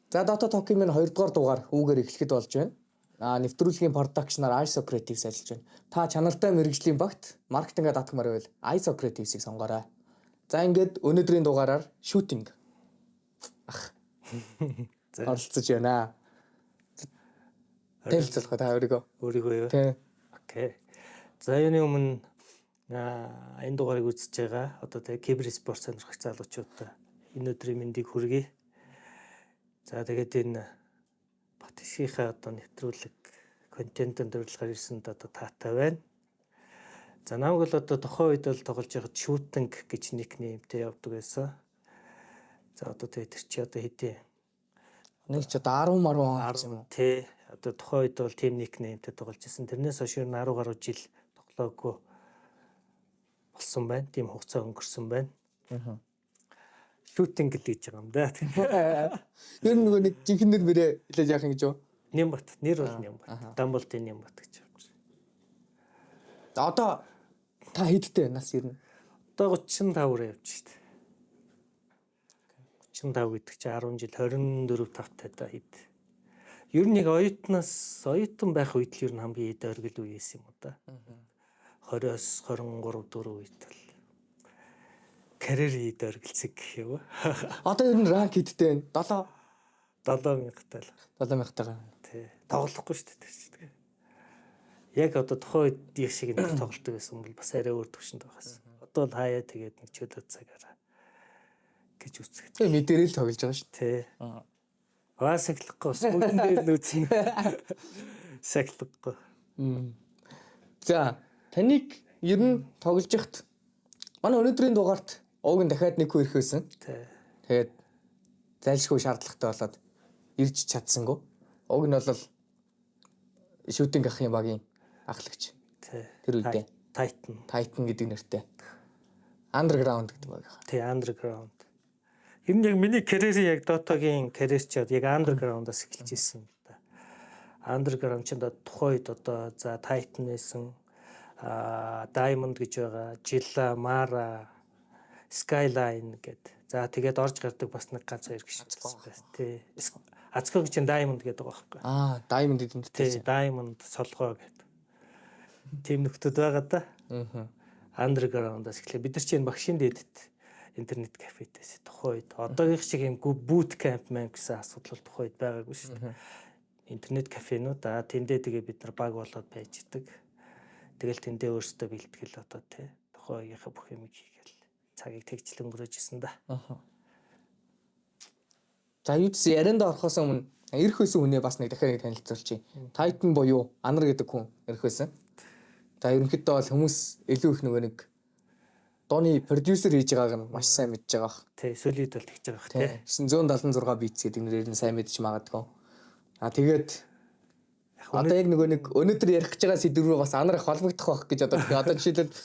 За Dota Talking-ийн 2 дугаар дугаар үүгээр эхлэхэд болж байна. Нэвтрүүлгийн продакшнаар iSocrates ажиллаж байна. Та чанартай мэрэгжлийн багт маркетингээ татгамаар байвал iSocrates-ийг сонгоорой. За ингээд өнөөдрийн дугаараар шүүтинг оролцож байна. Танилцуулах та өөрийгөө. Өөрийгөө юу? Тий. Окей. За юуны өмнө энэ дугаарыг үзэж байгаа одоо тэгээ киберспорт сонирхогч залуучуудаа энэ өдрийн мэндийг хүргэе. За тэгээд энэ Батисхийнхаа одоо нэвтрүүлэг контентын төрөлхөөр ирсэнд одоо таатай байна. За намайг л одоо тухайн үед бол тоглож байхад шүүтинг гэж никнеймтэй явдаг байсан. За одоо тэгээд тэр чи одоо хэдий Нэг ч одоо 10 марван юм тий. Одоо тухайн үед бол team nickname-тэй тоглож байсан. Тэрнээс хойш 10 гаруй жил тоглоогүй болсон байна. Team хугацаа өнгөрсөн байна. Shooting л гэж байгаа юм да. Ер нь нөгөө нэг жинхэнэ нэр мөрөө хэлээд яах юм гэж юу? Нямбат. Нэр бол Нямбат. Дамблтын Нямбат гэж байна. Одоо та хэдтэй нас ер нь? Одоо 35-аар явж штэ. 35 гэдэг чинь 10 жил 24 тавтай та хэд. Ер нь нэг оюутан байх үед л ер нь хамгийн эд оргил үеэс юм уу да. 20-оос 23 4 үед л карьер эд оргилцэг гэх юм. Одоо ер нь ранк хэдтэй байна? 7000 тал. 7000 таа. Тий. Тоглохгүй шүү дээ. Яг одоо тухайн үед их шиг нэг тоглолтог байсан бол бас арай өөр төвшөнд байгаас. Одоо л хаяа тэгээд нэг чөлөө цагаараа гэж үцгэв. Тэгээ мэдэрэл тоглож байгаа шүү. Тий. Сахилахгүй бас бүгд дээр нь үзнэ. Сахилахгүй. За таныг ер нь тоглож ихт манай өнөөдрийн дугаарт ууг нь дахиад нэг хүү ирэх байсан. Тий. Тэгээд зайлшгүй шаардлагатай болоод ирж чадсангүй. Уг нь бол шүүтинг ахын багийн ахлагч. Тий. Тэр үедээ Titan гэдэг нэртэй. Underground гэдэг баг. Тий, Underground. Ер нь яг миний карьерийн яг Dota-гийн карьер ч яг Underground-аас эхэлж ирсэн юм да. Underground ч одоо тухайн үед одоо за Titan байсан, Diamond гэж байгаа, Jilla, Mara, Skyline гэд. За тэгээд орж гардаг бас нэг ганц хоёр гişт байсан. Тий. Ацко гэж Diamond гэдэг байгаа байхгүй. Diamond гэдэг нь тий. Diamond солгоо гэдэг. Тим нөхдүүд байгаа да. Underground-аас эхлэв. Бид нар чинь багшийн дэдэд интернет кафетэйс тухайн үед одоогийн шиг юм boot camp мэн гэсэн асуудал бол тухайн үед байгаагүй шүү дээ. Интернет кафенууд тэндээ тэгээ бид нар баг болоод байж идэг. Тэгэл тэндээ өөрсдөө бэлтгэл одоо тий тухайн үеийнхээ бүх юмыг хийгээл цагийг тэгжлэн өнгөрөөж исэн да. За юудс ярианда орохоос өмнө ирэх байсан хүнээ бас нэг дахиад танилцуулчих. Titan буюу Анар гэдэг хүн ирэх байсан. За ерөнхийдөө бол хүмүүс илүү их нөгөө нэг дооны продюсер хийж байгааг нь маш сайн мэдж байгаа бах. Тий, солид бол тэгж байгаа бах тий. 976 битс гэдэг нэрээр нь сайн мэдж магадгүй. Тэгээд одоо яг нөгөө нэг өнөөдөр ярих гэж байгаа сэдв рүү бас Анар их холбогдох байх гэж одоо жишээлбэл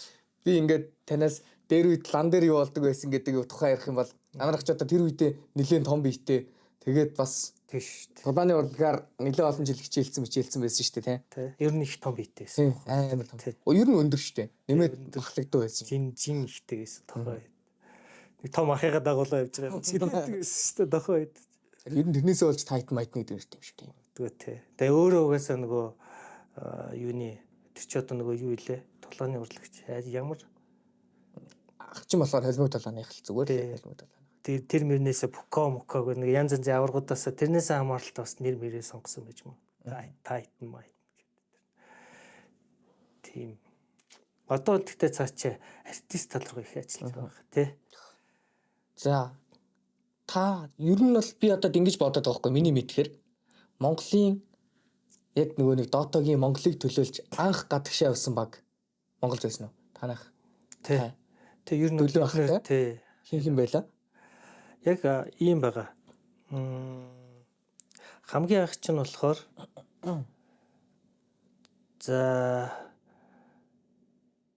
би ингээд танаас дээр үед лан дээр юу болдог байсан гэдэг тухай ярих юм бол Анар их ч одоо тэр үедээ нэлээд том биетэй тэгээд бас тийш. Тулааны урлагаар нэлээд олон жил хичээлсэн байсан шүү дээ тий. Ер нь их том биетэйсэн. Амар том. Ер нь өндөр шүү дээ. Нэмээд бахлагддаг байсан. Жин ихтэйгээс тухай. Нэг том ахыгаа дагуулаа явж байгаа. Зинэдэг байсан шүү дээ тухай. Ер нь тэрнээсээ болж Titan Might нэг дэрт юм шүү дээ. Тэгвэл тий. Тэгээ өөрөө угаасаа нөгөө юуны тэр ч одоо нөгөө юу илээ? Тулааны урлагч. Ямар ах чинь болохоор холимог талааны их л зүгээр холимог талааны. Тэр мөрнөөсөө Pokemon нэг янз янзын аваргуудаас тэрнээсээ хамааралтай бас нэр мэрээ сонгосон байж мөн. Titan Might гэдэг. Тийм. Одоо тэгтээ цаачаа артист тал руу их ажиллаж байгаа тий. За та ер нь бол би одоо ингэж бодоод байгаа хгүй миний мэдхээр Монголын яг нөгөө нэг Dota-гийн Монголыг төлөөлж анх гадагшаа явсан баг Монголд байсан уу? Танах. Тий. Тэг ер нь төлөө тий. Хин байла? Яг ийм байгаа. Хамгийн анх чинь болохоор за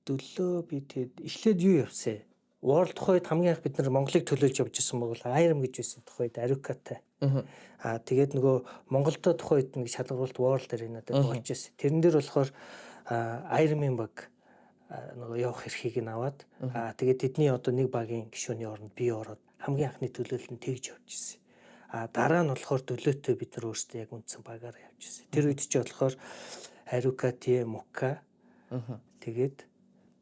төлөө би тэгэд эхлээд юу явсан? World тухайд хамгийн анх бид нар Монголыг төлөөлж явж исэн бол Iron гэж байсан тухайд Arukатай. Тэгээд нөгөө Монголдо тухайд нэг шалгаруулалт World Arena дээр болж исэн. Тэрэн дээр болохоор Iron-ийн баг нөгөө явах эрхийг нь аваад тэгээд тэдний одоо нэг багийн гишүүний оронд би ороод хамгийн анхны төлөөлөлд нь тэгж явж ирсэн. Дараа нь болохоор төлөөтэй бид нар өөрсдөө яг үндсэн багаар явж ирсэн. Тэр үед чи болохоор Харука Мука тэгээд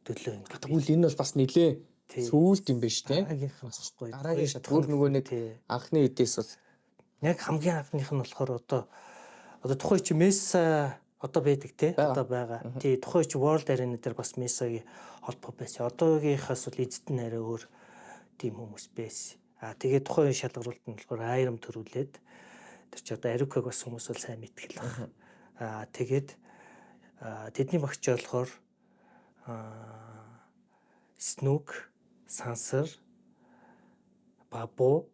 төлөө ингэ. Тэгвэл энэ бол бас нэлээ сүүлд юм байна шүү дээ. Дараагийнх нь болохгүй. Дараагийн шат бүр нөгөө нэг анхны эдээс бол яг хамгийн анхных нь болохоор одоо тухай чи Месса одоо байдаг те одоо байгаа. Тий тухай чи World Arena дээр бас Мессагийн холбоо байсан. Одоогийнхаас бол эзэд нь арай өөр тийм хүмүүс байсан. Тэгээд тухайн шалгаруулалт нь болохоор Айрам төрүүлээд тэр чи одоо Арукаг бас хүмүүс бол сайн мэдгэл баг. Тэгээд тэдний багч болохоор Снук, Сансар, Бабу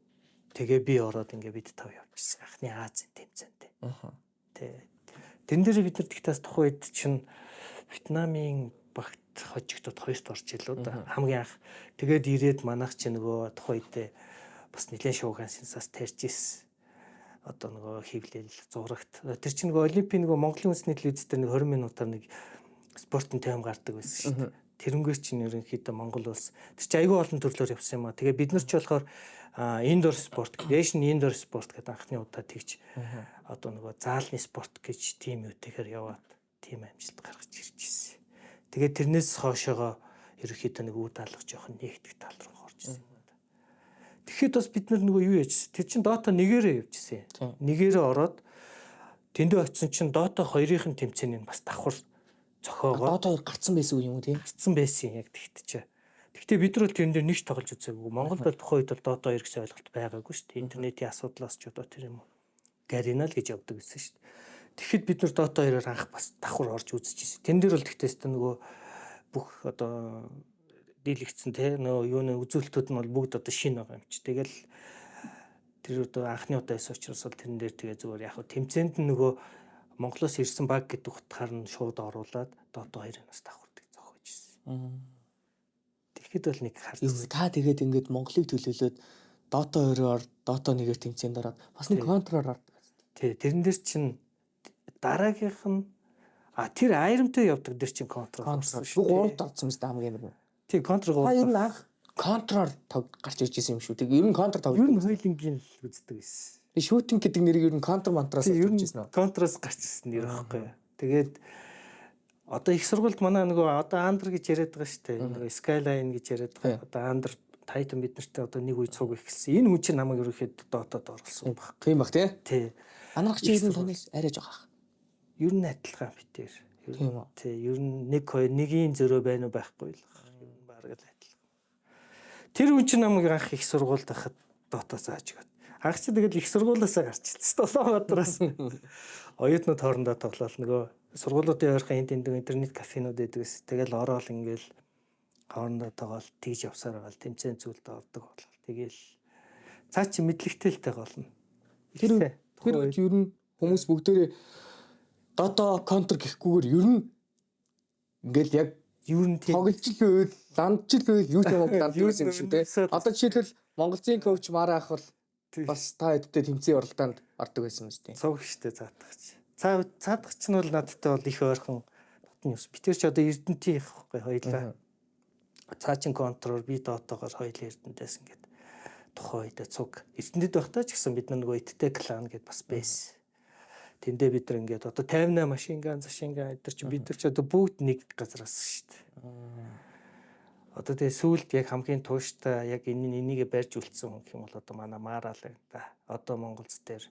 тэгээ би ороод ингээ бид тав явчихсан. Анхны Азийн тэмцээндээ. Тэн дээр бид нар тэгтээс тухайн үед чинь Вьетнамын багт хожигдод хоёрт орж илүү да. Хамгийн анх тэгээд ирээд манайх чи нөгөө тухайн үедээ бас нэлээд шууган сенсас тарьж ирсэн. Одоо нөгөө хөвлөл зурагт. Тэр чинь нөгөө Олимпийн нөгөө Монголын үндэсний телевиз дээр нэг 20 минутаар нэг спортын тайм гардаг байсан шүү дээ. Тэрнгээр чинь ерөнхийдөө Монгол улс тэр чинь аягүй олон төрлөөр явсан юм аа. Тэгээ бид нар ч болохоор индор спорт, Asian indoor sport гэдэг анхны удаа тэгж одоо нөгөө заалны спорт гэж тим үтэхээр яваад тим амжилт гаргаж ирж ирсэн. Тэгээд тэрнээс хоошоогоо ерөнхийдөө нэг үе даалгах жоохон нэгтгэх тал руу орж ирсэн юм да. Тэгэхэд бас бид нар нөгөө юу яжсэн. Тэр чинь Dota 1-ээрээ явжсэн. 1-ээрээ ороод тэндээ очисон чинь Dota 2-ын тэмцээний бас давхар зохиогоо Dota 2 гарцсан байсан юм уу тийм? Гарцсан байсан яг тэгтэж. Гэхдээ бид нар тэрэн дээр нэгт тоглож үзээгүй. Монголд бол тухайн үед бол Dota 2 гэсэн ойлголт байгаагүй шүү дээ. Интернетийн асуудлаас ч одоо тэр юм уу. Гарина л гэж явдаг гэсэн шүү дээ. Тэгэхэд бид нар Dota 2-оор анх бас давхар орж үзчихсэн. Тэн дээр бол тэгтээс нөгөө бүх одоо дийлэгдсэн те нөгөө юуны үзүүлэлтүүд нь бол бүгд одоо шинэ байгаа юм чи. Тэгэл тэр одоо анхны удаа эс учраас бол тэрэн дээр тэгээ зүгээр яг тэмцээнд нь нөгөө Монголоос ирсэн баг гэдэг утгаар нь шууд оруулаад Dota 2-аас давхардаг зохиож ирсэн. Тэгэхэд бол нэг харж та тэгээд ингээд Монголыг төлөөлөөд Dota 2-оор Dota 1-ээр тэмцээнд ороод бас нэг контроор ордог. Тий, тэрэн дээр чинь дараагийнх нь тэр Айрамтай явдаг дээр чинь контрол орсон шүү. Гуравт орсон юм шүү дээ хамгийн юм. Тий, контр гуравт. Ер нь анх контроор гарч ирж байсан юм шүү. Тэг ер нь контр тоглож. Ер нь хойлонгийн л үздэг байсан. Шүүтинг гэдэг нэрийг ер нь контр мантраас орж ирсэн үү? Контроос гарч ирсэн нэр байхгүй. Тэгээд одоо их сургуульд манай нөгөө одоо Андр гэж яриад байгаа шүү дээ. Нөгөө Skyline гэж яриад байгаа. Одоо Андр Titan бид нартай одоо нэг үе цуг ихсэн. Энэ хүн чинь намайг ерөөхдөө Dota-д оруулсан баг. Тийм баг тий. Тий. Анарх чи ер нь танаас арайж байгаа. Ер нь адилхан битээр. Тий, ер нь 1 2 1-ийн зөрөө байна уу байхгүй л. Ер нь баг л адилхан. Тэр хүн чинь намайг анх их сургуульд байхад Dota зааж өгöd. Анх чи тэгэл их сургуулиасаа гарч ирсэн. Улаанбаатараас. Оюутнууд хоорондоо тоглол нөгөө сургуулиудын ойрхон интернет кафенууд байдаг ус. Тэгэл ороод ингээл хоорондоо тоглол тэгж явсаар байгаа л тэмцээн зүйлд ордог болол. Тэгэл цаа чи мэдлэгтэй л болно. Тэр ер нь хүмүүс бүгдээрээ Dota контр гэхгүйгээр ер нь ингээл яг ер нь тоглож л байвал ландж л байвал юу ч юм данд юусэн юм шүү дээ. Одоо жишээлбэл Монголын коуч Мара ах бол бас та хэдтэй тэмцээн уралдаанд ордог байсан юм шүү дээ. Цог штэ заадагч. Цаадагч нь бол надтай бол их ойрхон дотны ус. Битэр ч одоо Эрдэнтийн их байхгүй хоёлаа. Цаачин контроор би Dota-гоор хоёлаа Эрдэнтээс ингээд тухайн үедээ цуг Эрдэнэт байхдаа ч гэсэн бид нөгөө иттэй клан гэдээ бас байсан. Тэндээ бид нар ингээд одоо 58 машинган, зашинган эдгээр чи бид нар ч одоо бүгд нэг газраас шүү дээ. Одоо тэгээ сүүлд яг хамгийн тууштай яг энийг барьж үлдсэн хүн гэх юм бол одоо манай Мара л да. Одоо Монголц дээр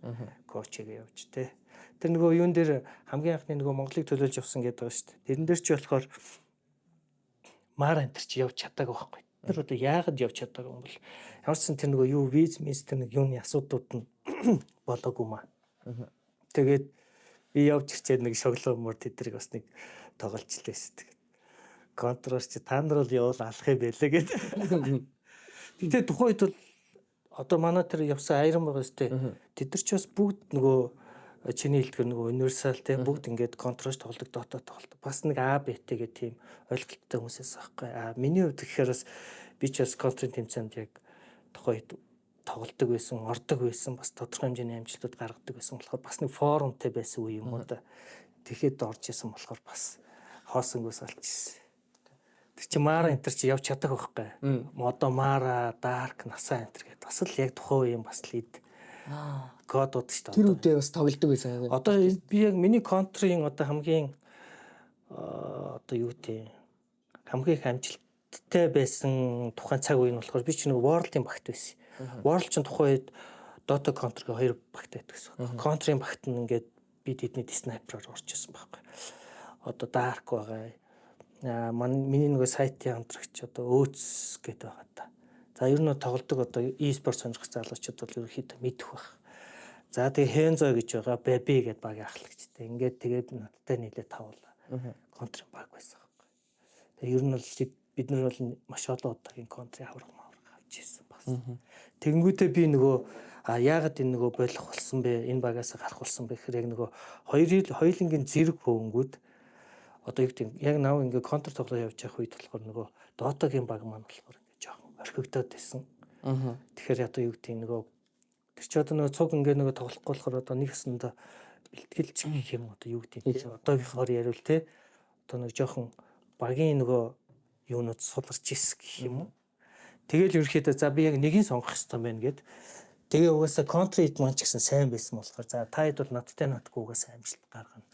коучгээ явж тэ. Тэр нөгөө юун дээр хамгийн анхны нөгөө Монголыг төлөөлж явсан гэдэг байгаа шүү дээ. Тэрэн дээр ч болохоор Мара энэ чи явж чадаагүй байхгүй. Тэр одоо яагаад явж чадаагүй юм бол ямар ч сан тэр нөгөө юу виз мистер нэг юуны асуудууд нь болоогүй маа. Тэгээд би явж ирчээд нэг шоглоомор тэдрийг бас нэг тоглолцлээсдэг. Контрол чи та нар бол явуул алах юм байлээ гэдэг. Тэгтээ тухайд бол одоо манай тэр явсан Айрам байгаа сте. Тэд нар ч бас бүгд нөгөө чиний хэлдгэр нөгөө универсал те бүгд ингээд контрол тоглодог Dota тоглодог. Бас нэг А Б Т гэх тийм ойлголттой хүмүүсээс аахгүй. Миний хувьд гэхээр бас би ч бас контрол тэмцээнд яг тухайд тоглодог байсан, ордог байсан, бас тодорхой хэмжээний амжилтууд гаргадаг байсан болохоор бас нэг форумтай байсан үе юм уу да. Тэгэхэд орж исэн болохоор бас хоосонгоос олчихсан. Тэр чи Мара энтер чи явж чадах байхгүй. Одоо Мара, Dark, Nasa энтер гэдэг бас л яг тухайн үеийн бас л кодууд шүү дээ. Тэр үедээ бас тоглодог байсан. Одоо би яг миний контрын одоо хамгийн одоо юу гэдэг хамгийн их амжилттай байсан тухайн цаг үе нь болохоор би ч нэг World-ийн багт байсан. World ч тухайн үед Dota Counter-гийн хоёр багт байдаг гэсэн. Counter-ийн багт нь ингээд бид эдний снайпераар орж ирсэн байхгүй. Одоо Dark байгаа. Миний нөгөө сайтын хамтрагч одоо Өөц гэдэг байгаа та. За ер нь тоглодог одоо e-sport сонирхох залуучууд бол ерөөхдөө мэдэх байх. За тэгээ Хензо гэж байгаа, Baby гэдэг багийн ахлагчтай. Ингээд тэгээд надтай нийлээ тавуулаа. Контрын баг байсан байхгүй. Тэгээ ер нь бол бид нар бол маш олон удаагийн контрын авраг авч ирсэн бас. Тэнгүүтээ би нөгөө яагаад энэ нөгөө болох болсон бэ? Энэ багаас гарах болсон бэ гэхээр яг нөгөө хоёулынгийн зэрэг хөвөнгүүд одоо юу гэдэг яг нав ингээ контр тоглоо явж явах үед болохоор нөгөө Дотагийн баг маань болохоор ингээ жоохон орхигдоод байсан. Тэгэхээр одоо юу гэдэг нөгөө тэр чи одоо нөгөө цуг ингээ нөгөө тоглохгүй болохоор одоо нэг хэсэндээ бэлтгэлч гэх юм одоо юу гэдэг те одоогийнхоор яриул те одоо нэг жоохон багийн нөгөө юунууд суларч ирс гэх юм уу. Тэгэл ерөөхдөө за би яг нэгийг сонгох хэрэгтэй байна гэд тэгээ угаасаа контрит маань ч гэсэн сайн байсан болохоор за та хэд бол надтай надгүй угаасаа амжилт гаргана.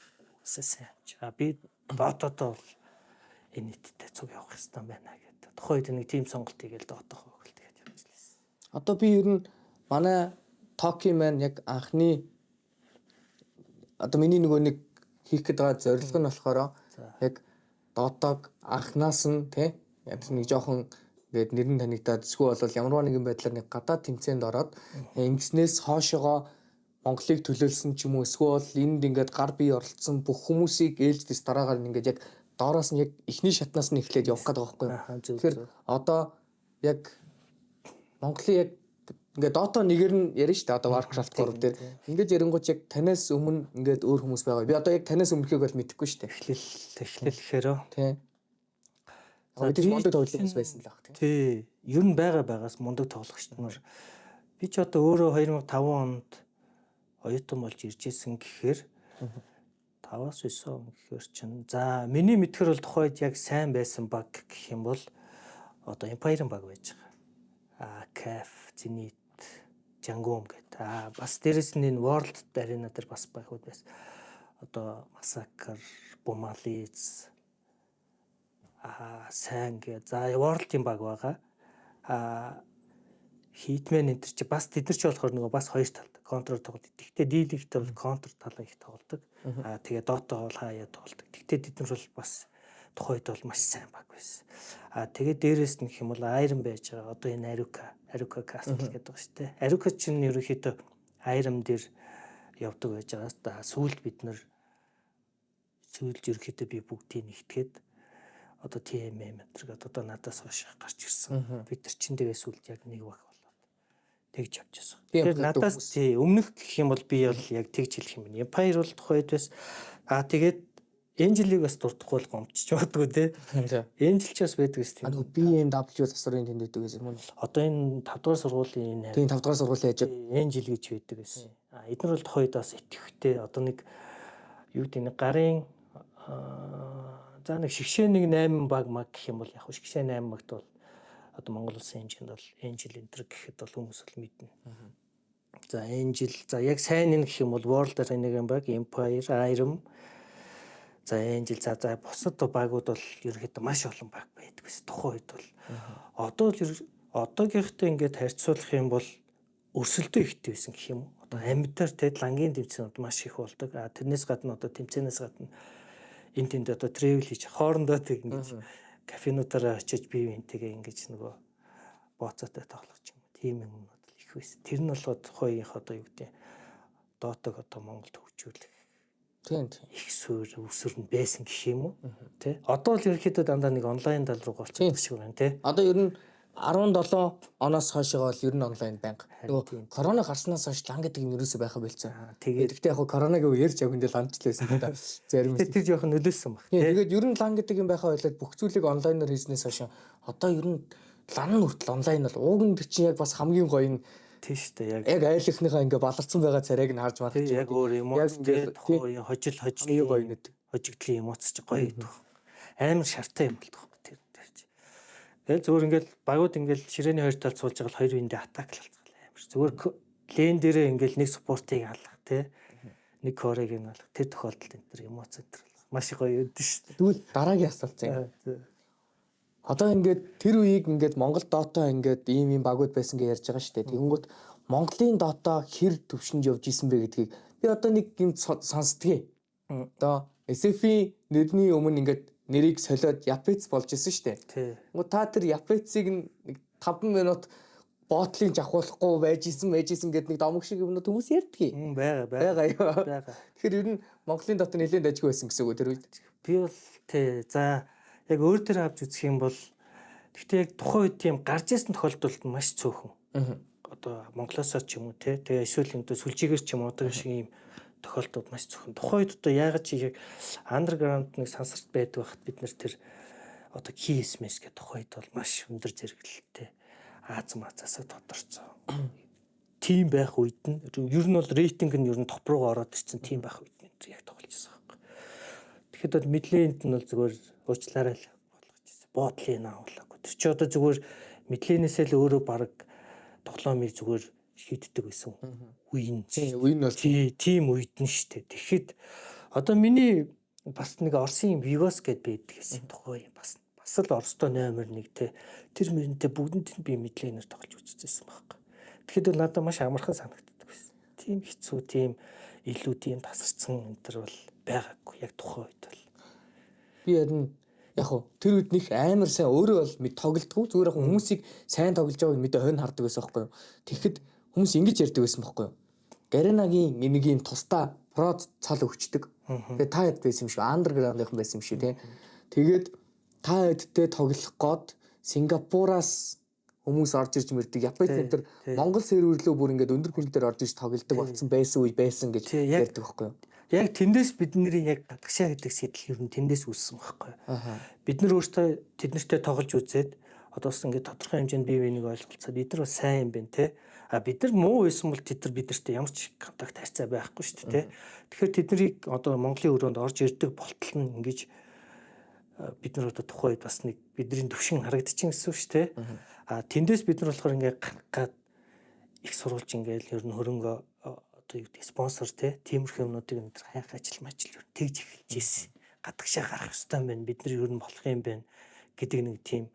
Угаасаа сайн. Би Дотоо бол энэ нийтдээ цуг явах хэрэгтэй байна гэдэг. Тухайн үед нэг тим сонголт хийгээл Дотоо хөл тэгээд явж лээсэн. Одоо би ер нь манай Токи маань яг анхны одоо миний нөгөө нэг хийх гээд байгаа зорилго нь болохоор яг Дотог анхнаас нь тий яг нэг жоохон ингээд нэр нь танигдаад эсвэл бол ямарваа нэгэн байдлаар нэг гадаад тэмцээнд ороод ингэснээс хоошоогоо Монголыг төлөөлсөн ч юм уу эсвэл энд ингээд гар бие оролцсон бүх хүмүүсийг ээлжлээс дараагаар ингээд яг доороос нь яг эхний шатнаас нь эхлээд явах гэдэг байгаа байхгүй юу. Тэгэхээр одоо яг Монголын яг ингээд Dota нэгээр нь ярина шүү дээ. Одоо Warcraft 3 дээр ингээд ярингууч яг танаас өмнө ингээд өөр хүмүүс байгаа. Би одоо яг танаас өмнөхийг бол мэдэхгүй шүү дээ. Эхлэлхээр тий. Бид мундаг тоглох хүмүүс байсан л баг тий. Ер нь байгаас мундаг тоглох шүү дээ. Би ч одоо өөрөө 2005 онд оюутан болж ирж исэн гэхээр 5-9 он гэхээр чинь за миний мэдхээр бол тухайд яг сайн байсан баг гэх юм бол одоо Empire-ын баг байж байгаа. CAF, Zenit, Jangum гэдэг. Бас дээрэс нь энэ World Arena дээр бас багууд байсан. Одоо Massacre, Bomaliz сайн гэ. За World-ийн баг байгаа. Hitman энэ чи бас тэд нар ч болохоор нөгөө бас хоёр талд контр тоглолт. Гэхдээ дийлэгтэй бол контр талаа их тоглолдог. Тэгээ Dota бол хаяа тоглолдог. Гэхдээ тэд нар бол бас тухайд бол маш сайн баг байсан. Тэгээ дээрээс нь гэх юм бол Iron байж байгаа. Одоо энэ Aruka Castle гэдэг байгаа шүү дээ. Aruka чинь ерөөхдөө Iron дээр явдаг байж байгаа. Сүүлд бид нар ерөөхдөө би бүгдийг нэгтгээд одоо TMM гэдэг одоо надаас хойш гарч ирсэн. Бид нар чинь тэгээ сүүлд яг нэг баг тэгж явчихсан. Тэгэхээр надаас өмнөх гэх юм бол би бол яг тэгж хэлэх юм. Empire бол тухайд бас тэгээд Angel-ийг бас дуртахгүй бол гомчж бодгоо те. Angel ч бас байдаг гэсэн. BMW засварын тэнд байдаг гэсэн юм уу? Одоо энэ 5 дугаар сургуулийн тийм 5 дугаар сургуулийн хажууд Angel гэж байдаг гэсэн. Эдгээр бол тухайд бас итгэвчтэй одоо нэг юу гэдэг нэг гарын за нэг шигшээ нэг 8 баг маг гэх юм бол яг шигшээ 8 багт бол одоо Монгол улсын хэмжээнд бол Angel Enter гэхэд бол хүмүүс бол мэднэ. За Angel за яг сайн нэг гэх юм бол World Arena-гийн баг, Empire, Iron. За Angel за бусад багууд бол ерөөхдөө маш олон баг байдаг гэсэн. Тухайн үед бол одоо л одоогийнхтэй ингээд харьцуулах юм бол өрсөлдөө ихтэй байсан гэх юм уу. Одоо амьдаар тэд лангийн тэмцээнүүд маш их болдог. Тэрнээс гадна одоо тэмцээнээс гадна энэ тэнд одоо travel хийж хоорондоо тэг ингээд кафенуудаараа очиж бие биентэйгээ ингэж нөгөө бооцоотой тоглож юм. Тийм юмнууд л их байсан. Тэр нь бол тухайх одоо юу гэдэг Дотог одоо Монголд хөгжүүлэх. Тийм. Их өсвөр нь байсан гэх юм уу? Тэ? Одоо л ерөөхдөө дандаа нэг онлайн тал руу болчихсон шиг байна, тэ? Одоо ер нь 17 оноос хойшоо бол ер нь онлайн банк. Нөгөө корона гарснаас хойш лан гэдэг юм ерөөсөй байха болцсон. Тэгээд яг коронагийн үеэр ч яг энэ ланчлээсэн та зарим тэр жоохон нөлөөсөн баг. Тэгээд ер нь лан гэдэг юм байха болоод бүх зүйлийг онлайнаар хийснээс хойш одоо ер нь лан нь хүртэл онлайн бол ууг нь чинь яг бас хамгийн гоё нь тийм шүү дээ. Яг айлынхныхаа ингээ баларсан байгаа царайг нь харж байна. Яг өөр эмоц тэгээ хожил гоё нэг хожигдлын эмоц ч гоё гэдэг. Амар шартай юм болдог. Тэгэл зүгээр ингээл багууд ингээл ширээний хоёр талд суулж байгаа хоёр биндээ атак л алцгаал амар. Зүгээр лен дээрээ ингээл нэг спортыг алах те нэг корыг нь алах тэр тохиолдолд энэ төр эмоц энэ маш гоё үүдэн шүү дээ. Тэгвэл дараагийн асуулт зэ. Одоо ингээд тэр үеиг ингээд Монгол Dota ингээд ийм багууд байсан гэж ярьж байгаа шүү дээ. Тэгэнгүүт Монголын Dota хэр төвшөнд явж исэн бэ гэдгийг би одоо нэг юм сонсдгийг. Одоо SF-ийн нэрний өмнө ингээд нэрийг солиод Yapets болж исэн шүү дээ. Тий. Та тэр Yapets-ийг нэг 5 минут боотлын жахуулахгүй байж исэн гэд нэг домог шиг юмнууд хүмүүс ярьдгийг. Байгаа. Тэгэхээр ер нь Монголын Dota нэлээд ажиг байсан гэсэн үг тэр үед. Би бол тий. За яг өөр дээр авч үзэх юм бол гэхдээ яг тухайн үед тийм гарч ирсэн тохиолдолд маш цөөхөн. Одоо Монголоос ч юм уу те тэгээ эсвэл энэ сүлжээгээр ч юм уу одоо шиг ийм тохиолдолд маш цөөхөн. Тухайн үед одоо яагаад чи яг андерграунд нэг сансарт байдаг байхад бид нэр тэр одоо KSMS гэх тухайн үед бол маш өндөр зэрэглэлтэй Аз мазаасаа тодорцсон. Тим байх үед нь ер нь бол рейтинг нь ер нь топ руугаа ороод ирсэн тим байх үед нь яг тоглож байсан байхгүй. Тэгэхэд бол мэдлэнд нь бол зүгээр уучлаарай л болгож ирсэн. Боотлын авлаагүй. Тэр чи одоо зүгээр мэдлэнээсээ л өөрөө баг тоглоомыг зүгээр шийддэг байсан. Үеийн. Үе нь бол тийм үед нь шүү дээ. Тэгэхэд одоо миний бас нэг Оросын Vivos гэдээ байдаг гэсэн тухай бас л Оростой номер 1 те тэр мөрөнтэй бүгдэнд нь би мэдлэнээр тоглож үзчихсэн байхгүй. Тэгэхэд бол надад маш амархан санагддаг байсан. Тийм хэцүү, тийм илүү тийм тасарсан энэ төр бол байгаагүй яг тухайн үед бол. Би харин яг хуу тэр үед нэг амар сайн өөрөө бол мэд тоглолтгүй зүгээр яг хүмүүсийг сайн тоглож байгааг мэдээ хонь хардаг байсан байхгүй юу. Тэгэхэд хүмүүс ингэж ярьдаг байсан байхгүй юу. Гаренагийн нэг юм тусдаа прод цал өгчдөг. Тэгээ та хэд байсан юм шүү. Андерграундынхан байсан юм шүү тий. Тэгээд та хэдтэй тоглох гээд Сингапураас хүмүүс орж ирж мэрдэг. Японы центр Монгол серверлөө бүр ингээд өндөр хүн дээр орж ирж тоглолдог болсон байсан үе байсан гэж ярьдаг байхгүй юу. Яг тэндээс бидний яг гадагшаа гэдэг сэтэл ер нь тэндээс үүссэн байхгүй юу. Бид нар өөртөө тэднэртэй тоглож үзээд одоо бас ингээд тодорхой хэмжээнд бие биенийг ойлголцоод бид нар бас сайн юм байна те. А бид нар муу байсан бол тэд нар бидэртээ ямар ч контакт харьцаа байхгүй шүү дээ те. Тэгэхээр тэднийг одоо Монголын өрөөнд орж ирдэг болтол нь ингэж бид нар одоо тухайн үед бас нэг бидний төвшин харагдчихсан гэсэн үг шүү дээ. А тэндээс бид нар болохоор ингээд гарах гад их сурвалж ингээд ер нь хөрөнгө одоо юу гэдэг спонсор тиймэрхүү юмнуудыг энэ хайх ажил ер нь тэгж эхэлж ирсэн. Гадагшаа гарах ёстой юм байна. Бид нар ер нь болох юм байна гэдэг нэг тийм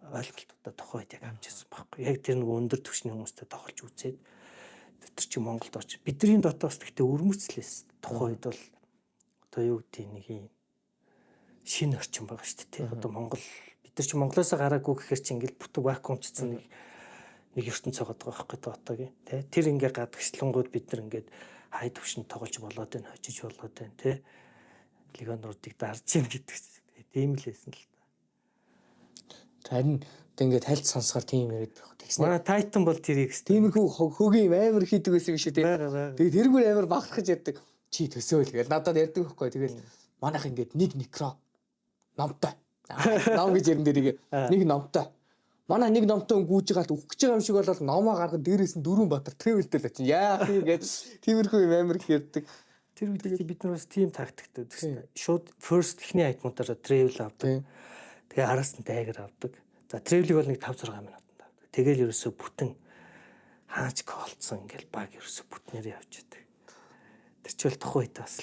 ойлголттой тухайн үед яг авч ирсэн байхгүй. Яг тэр нэг өндөр түвшний хүмүүстэй тоглож үзээд тэр чинь Монголд орч. Бидний дотоос гэхдээ өрмөцлээс тухайн үед бол одоо юу гэдэг нэг юм шинэ орчин байгаа шүү дээ. Одоо Монгол бид нар чи Монголоос гараагүй гэхээр чи ингээл бүтэн вакуумчсан нэг ертөнц цогод байгаа байхгүй Дотогийн тий. Тэр ингээ гадагшлангууд бид нар ингээд хай төвшөнд тоглож болоод байна, хожиж болоод байна тий. Легионуудыг дарж ийн гэдэг тийм л байсан л та. Харин ингээд тайлт сонсохоор тийм яриад байх тэгсэн. Манай Titan бол тэрийг тиймэрхүү хөгийн амар хийдэг байсан юм шүү тий. Тэгээд тэргээр амар багтахж ярьдаг. Чи төсөөл гээл надад ярьдаг байхгүй. Тэгээд манайх ингээд нэг некро номтой. Ном гэж ярин дэрийг нэг номтой. Манай нэг номтой гүүж гаалт өгөх гэж байгаа юм шиг болол номоо гаргах дээрээс нь дөрвөн батар тревелтэй л очив. Яах юм гээд тиймэрхүү юм амар их ярьдаг. Тэр үед бид нар бас тим тактиктэй гэсэн. Шууд first ихний айтмуудаараа тревел авдаг. Тэгээ араас нь тайгер авдаг. За тревелийг бол нэг 5 6 минутанд авдаг. Тэгэл ерөөсөө бүтэн хаач колцсон ингээл баг ерөөсөө бүтнээр явж идэг. Тэр ч бол тухайн үед бас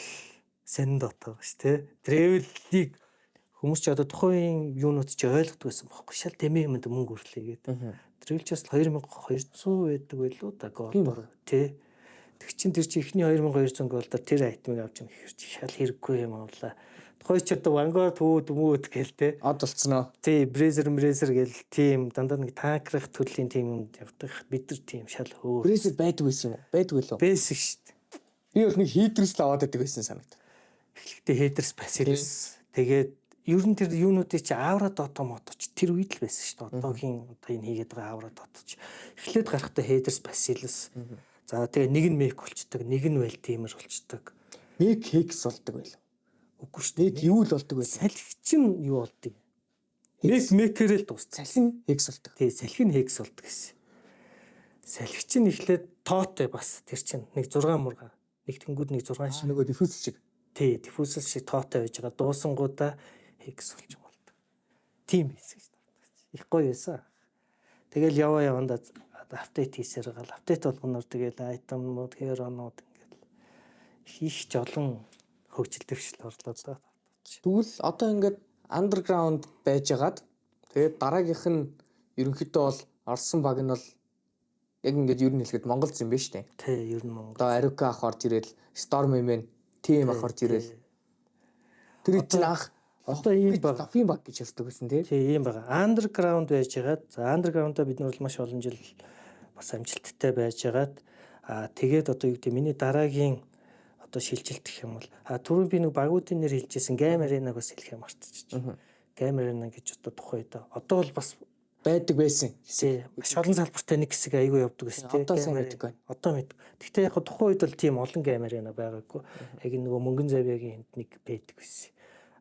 сэн дотоо ш тэ. Тревелийг хүмүүс ч одоо тухайн юунууд ч ойлгодог байсан бохоггүй шал тэмээ юмд мөнгө өрлөө гэдэг. Тревелчээс 2200 байдаг байлуу да голдор тий. Тэг чин тэр чи ихний 2200 голдор тэр айтмыг авч юм гэхэр чи шал хэрэггүй юм авлаа. Тухайн ч одоо Vanguard төвүүд гээл те. Од болцсон оо. Тий, Bracer гээл тийм дандаа нэг танкрах төрлийн тийм юмд явдаг. Бид нар тийм шал хөөр. Bracer байдаг байсан юм уу? Байдаг байлоо. Байсан шүү дээ. Би бол нэг хийдрээс л аваад байдаг байсан санагд. Эхлэхдээ Headers Bacillus. Тэгээд ер нь тэр юунуудыг чи Aura Dota моточ тэр үед л байсан шүү дээ. Одоогийн одоо энэ хийгээд байгаа Aura Dota-ч. Эхлээд гарахтаа Headers Bacillus. За тэгээ нэг нь Make болчдөг, нэг нь Weltimer болчдөг. Make Hex болдог байлоо. Үгүй шүү дээ. Юу л болдог байлаа. Салхич нь юу болдог? Maker-эл дууссан. Салхин Hex болдог. Тий, салхин Hex болдог гэсэн. Салхич нь эхлээд тоотой бас тэр чинь нэг 6 мурга. Нэг тэнгууд нэг 6 шиг. Нөгөө diffuse шиг. Тий, diffuse шиг тоотой байж байгаа. Дуусангуудаа Hex болж болдог. Тийм байсан шүү дээ. Их гоё байсан. Тэгэл яваа явандаа апдейт хийсээр гал апдейт болгоноор тэгэл айтемнууд, херонууд ингээд их жолон хөгжил дэвшил орлоо да. Тэгвэл одоо ингээд андерграунд байжгаад тэгээд дараагийнх нь ерөнхийдөө бол орсон баг нь бол яг ингээд юу нэлэхэд Монголд юм байна шүү дээ. Тий, ер нь Монгол. Одоо Арука ах орж ирэл, Storm Women team ах орж ирэл. Тэр чинь анх Одоо ийм баг Лофийн баг гэж ярьдаг байсан тий. тий ийм байгаа. Андерграунд байжгаад за андерграундаа бид нар бол маш олон жил бас амжилттай байжгаад тэгээд одоо юу гэдэг миний дараагийн одоо шилжилт гэх юм бол түрүү би нэг багуудын нэр хэлжсэн Game Arena-г бас хэлхээ мартчихчих. Game Arena гэж одоо тухайд одоо бол бас байдаг байсан. тий маш олон салбартай нэг хэсэг айгүй явдаг гэсэн тий. Одоо сайн байдаг байна. Одоо мэд. Гэхдээ яг тухайн үед бол тийм олон Game Arena байгаагүй. Яг нөгөө мөнгөн завьягийн энд нэг байдаг байсан.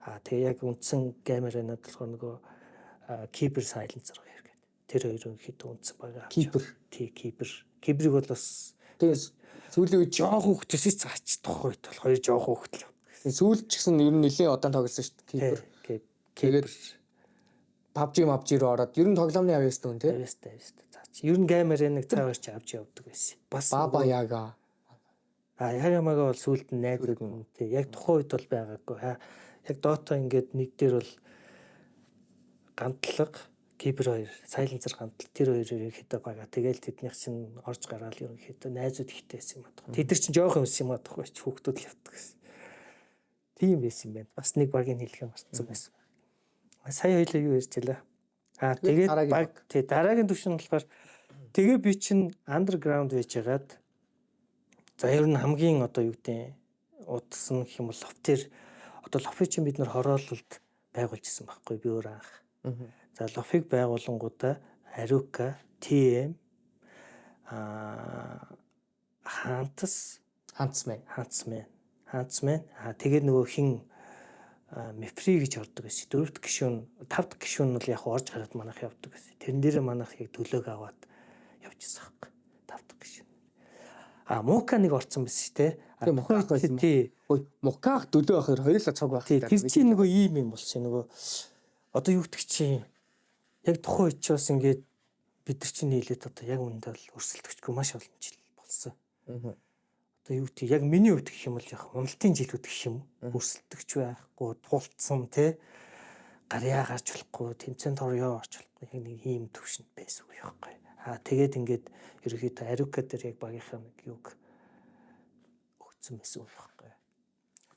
Тэгээ яг үндсэн Game Arena болохоор нөгөө Keeper Silencer хоёр гэдэг. Тэр хоёр хэд үндсэн байгаа. Keeper. Тий Keeper-ыг бол бас тэгээс сүүлийн үед жоох хүүхдээс цаач тухайд бол хоёр жоох хүүхд л. сүүлд ч гэсэн ер нь нэлийн удаан тоглосон шүү дээ. Keeper. Тэгээд PUBG руу ороод ер нь тоглоомны авьяас дүн тий. Авьяастай цаач. Ер нь Game Arena-г цаагаар ч авч явдаг байсан. Бас Баба Яга. Ягамага бол сүүлд нь найз тий. Яг тухайн үед бол байгаагүй. Яг Dota ингээд нэг дээр бол гантлаг Keeper 2, Silencer гантлаг тэр хоёр ерөнхийдөө байгаа. Тэгээл тэднийх чинь орж гараал ерөнхийдөө найзууд ихтэйсэн юм байна. Тэд нар чинь жоох юмс юм аахгүй ч хүүхдүүд л явдаг гэсэн. Тийм байсан юм байна. Бас нэг багийн хэлхээ мартсан байсан. Сая хоёлаа юу ярьжээ. Тэгээд баг тий дараагийн түвшин болохоор тэгээ би чинь андерграунд байжгаад за ер нь хамгийн одоо юу гэдэг удсан гэх юм бол лофтер одоо лофыг чинь бид нар хороололд байгуулжсэн байхгүй би өөр анх. За лофыг байгуулангуудаа Aruka, TM Huntsman. Тэгээд нөгөө хин Mepri гэж ордог байсан. Дөрөвт гишүүн, тавд гишүүн бол яг орж гараад манайх явдаг байсан. Тэрэн дээр манайх яг төлөөг аваад явчихсан хэрэг. Тавд гишүүн. Мука нэг орсон байсан шүү дээ. Тэгээ Мукаах байсан. Тий. Мукаах дөлөө байхаар хоёулаа цог байх. Тэр чинь нөгөө ийм юм болсон. Нөгөө одоо юу гэдэг чинь яг тухайн үед ч бас ингээд бид нар чинь нийлээд одоо яг үүнд бол өрсөлдөгчгүй маш олон жил болсон. Одоо юу гэдэг яг миний хувьд гэх юм бол яг уналтын жилүүд гэх юм өрсөлдөгч байхгүй тулцсан тий гарьяа гарч болохгүй тэмцээн торёо орч болохгүй яг нэг ийм төвшөнд байсан үе байхгүй. Тэгээд ингээд ерөөхдөө Aruka дээр яг багийнхаа нэг юг өгсөн байсан үе байхгүй.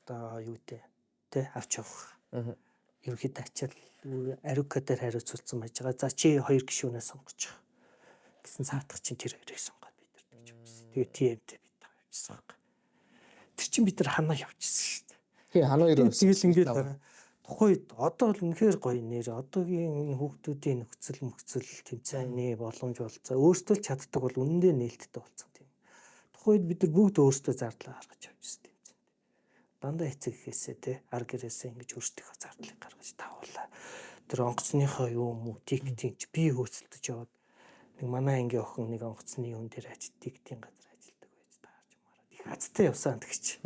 Одоо юу дээ тий авч явах. Ерөөхдөө ачаал Aruka дээр хариуцуулсан байж байгаа. За чи хоёр гишүүнээ сонгоч гэсэн цаатах чинь тэр хоёрыг сонгоод бид нар тэгж явчихсан. Тэгээд TM-тэй бид тавьчихсан баг. Тэр чинь бид нар ханаа явчихсан шүү дээ. Тий ханаа хоёр тэгэл ингээд тухайд одоо л үнэхээр гоё нэр одоогийн хүүхдүүдийн нөхцөл тэмцээний боломж болцоо өөртөө л чаддаг бол үнэндээ нээлттэй болсон тийм. Тухайд бид нар бүгд өөртөө зардлаа гаргаж явчихсан тэмцээнд. Дандаа эцэг гэхээсээ те ар гэрээсээ ингэж өөртөө зардлыг гаргаж тавуулаа. Тэр онгоцныхоо юу юм уу тикting би хөөцөлдөж яваад нэг манай ангийн охин нэг онгоцны юм дээр тиктийн газар ажилладаг байж таарч мараад их хацтай явсан тэгч.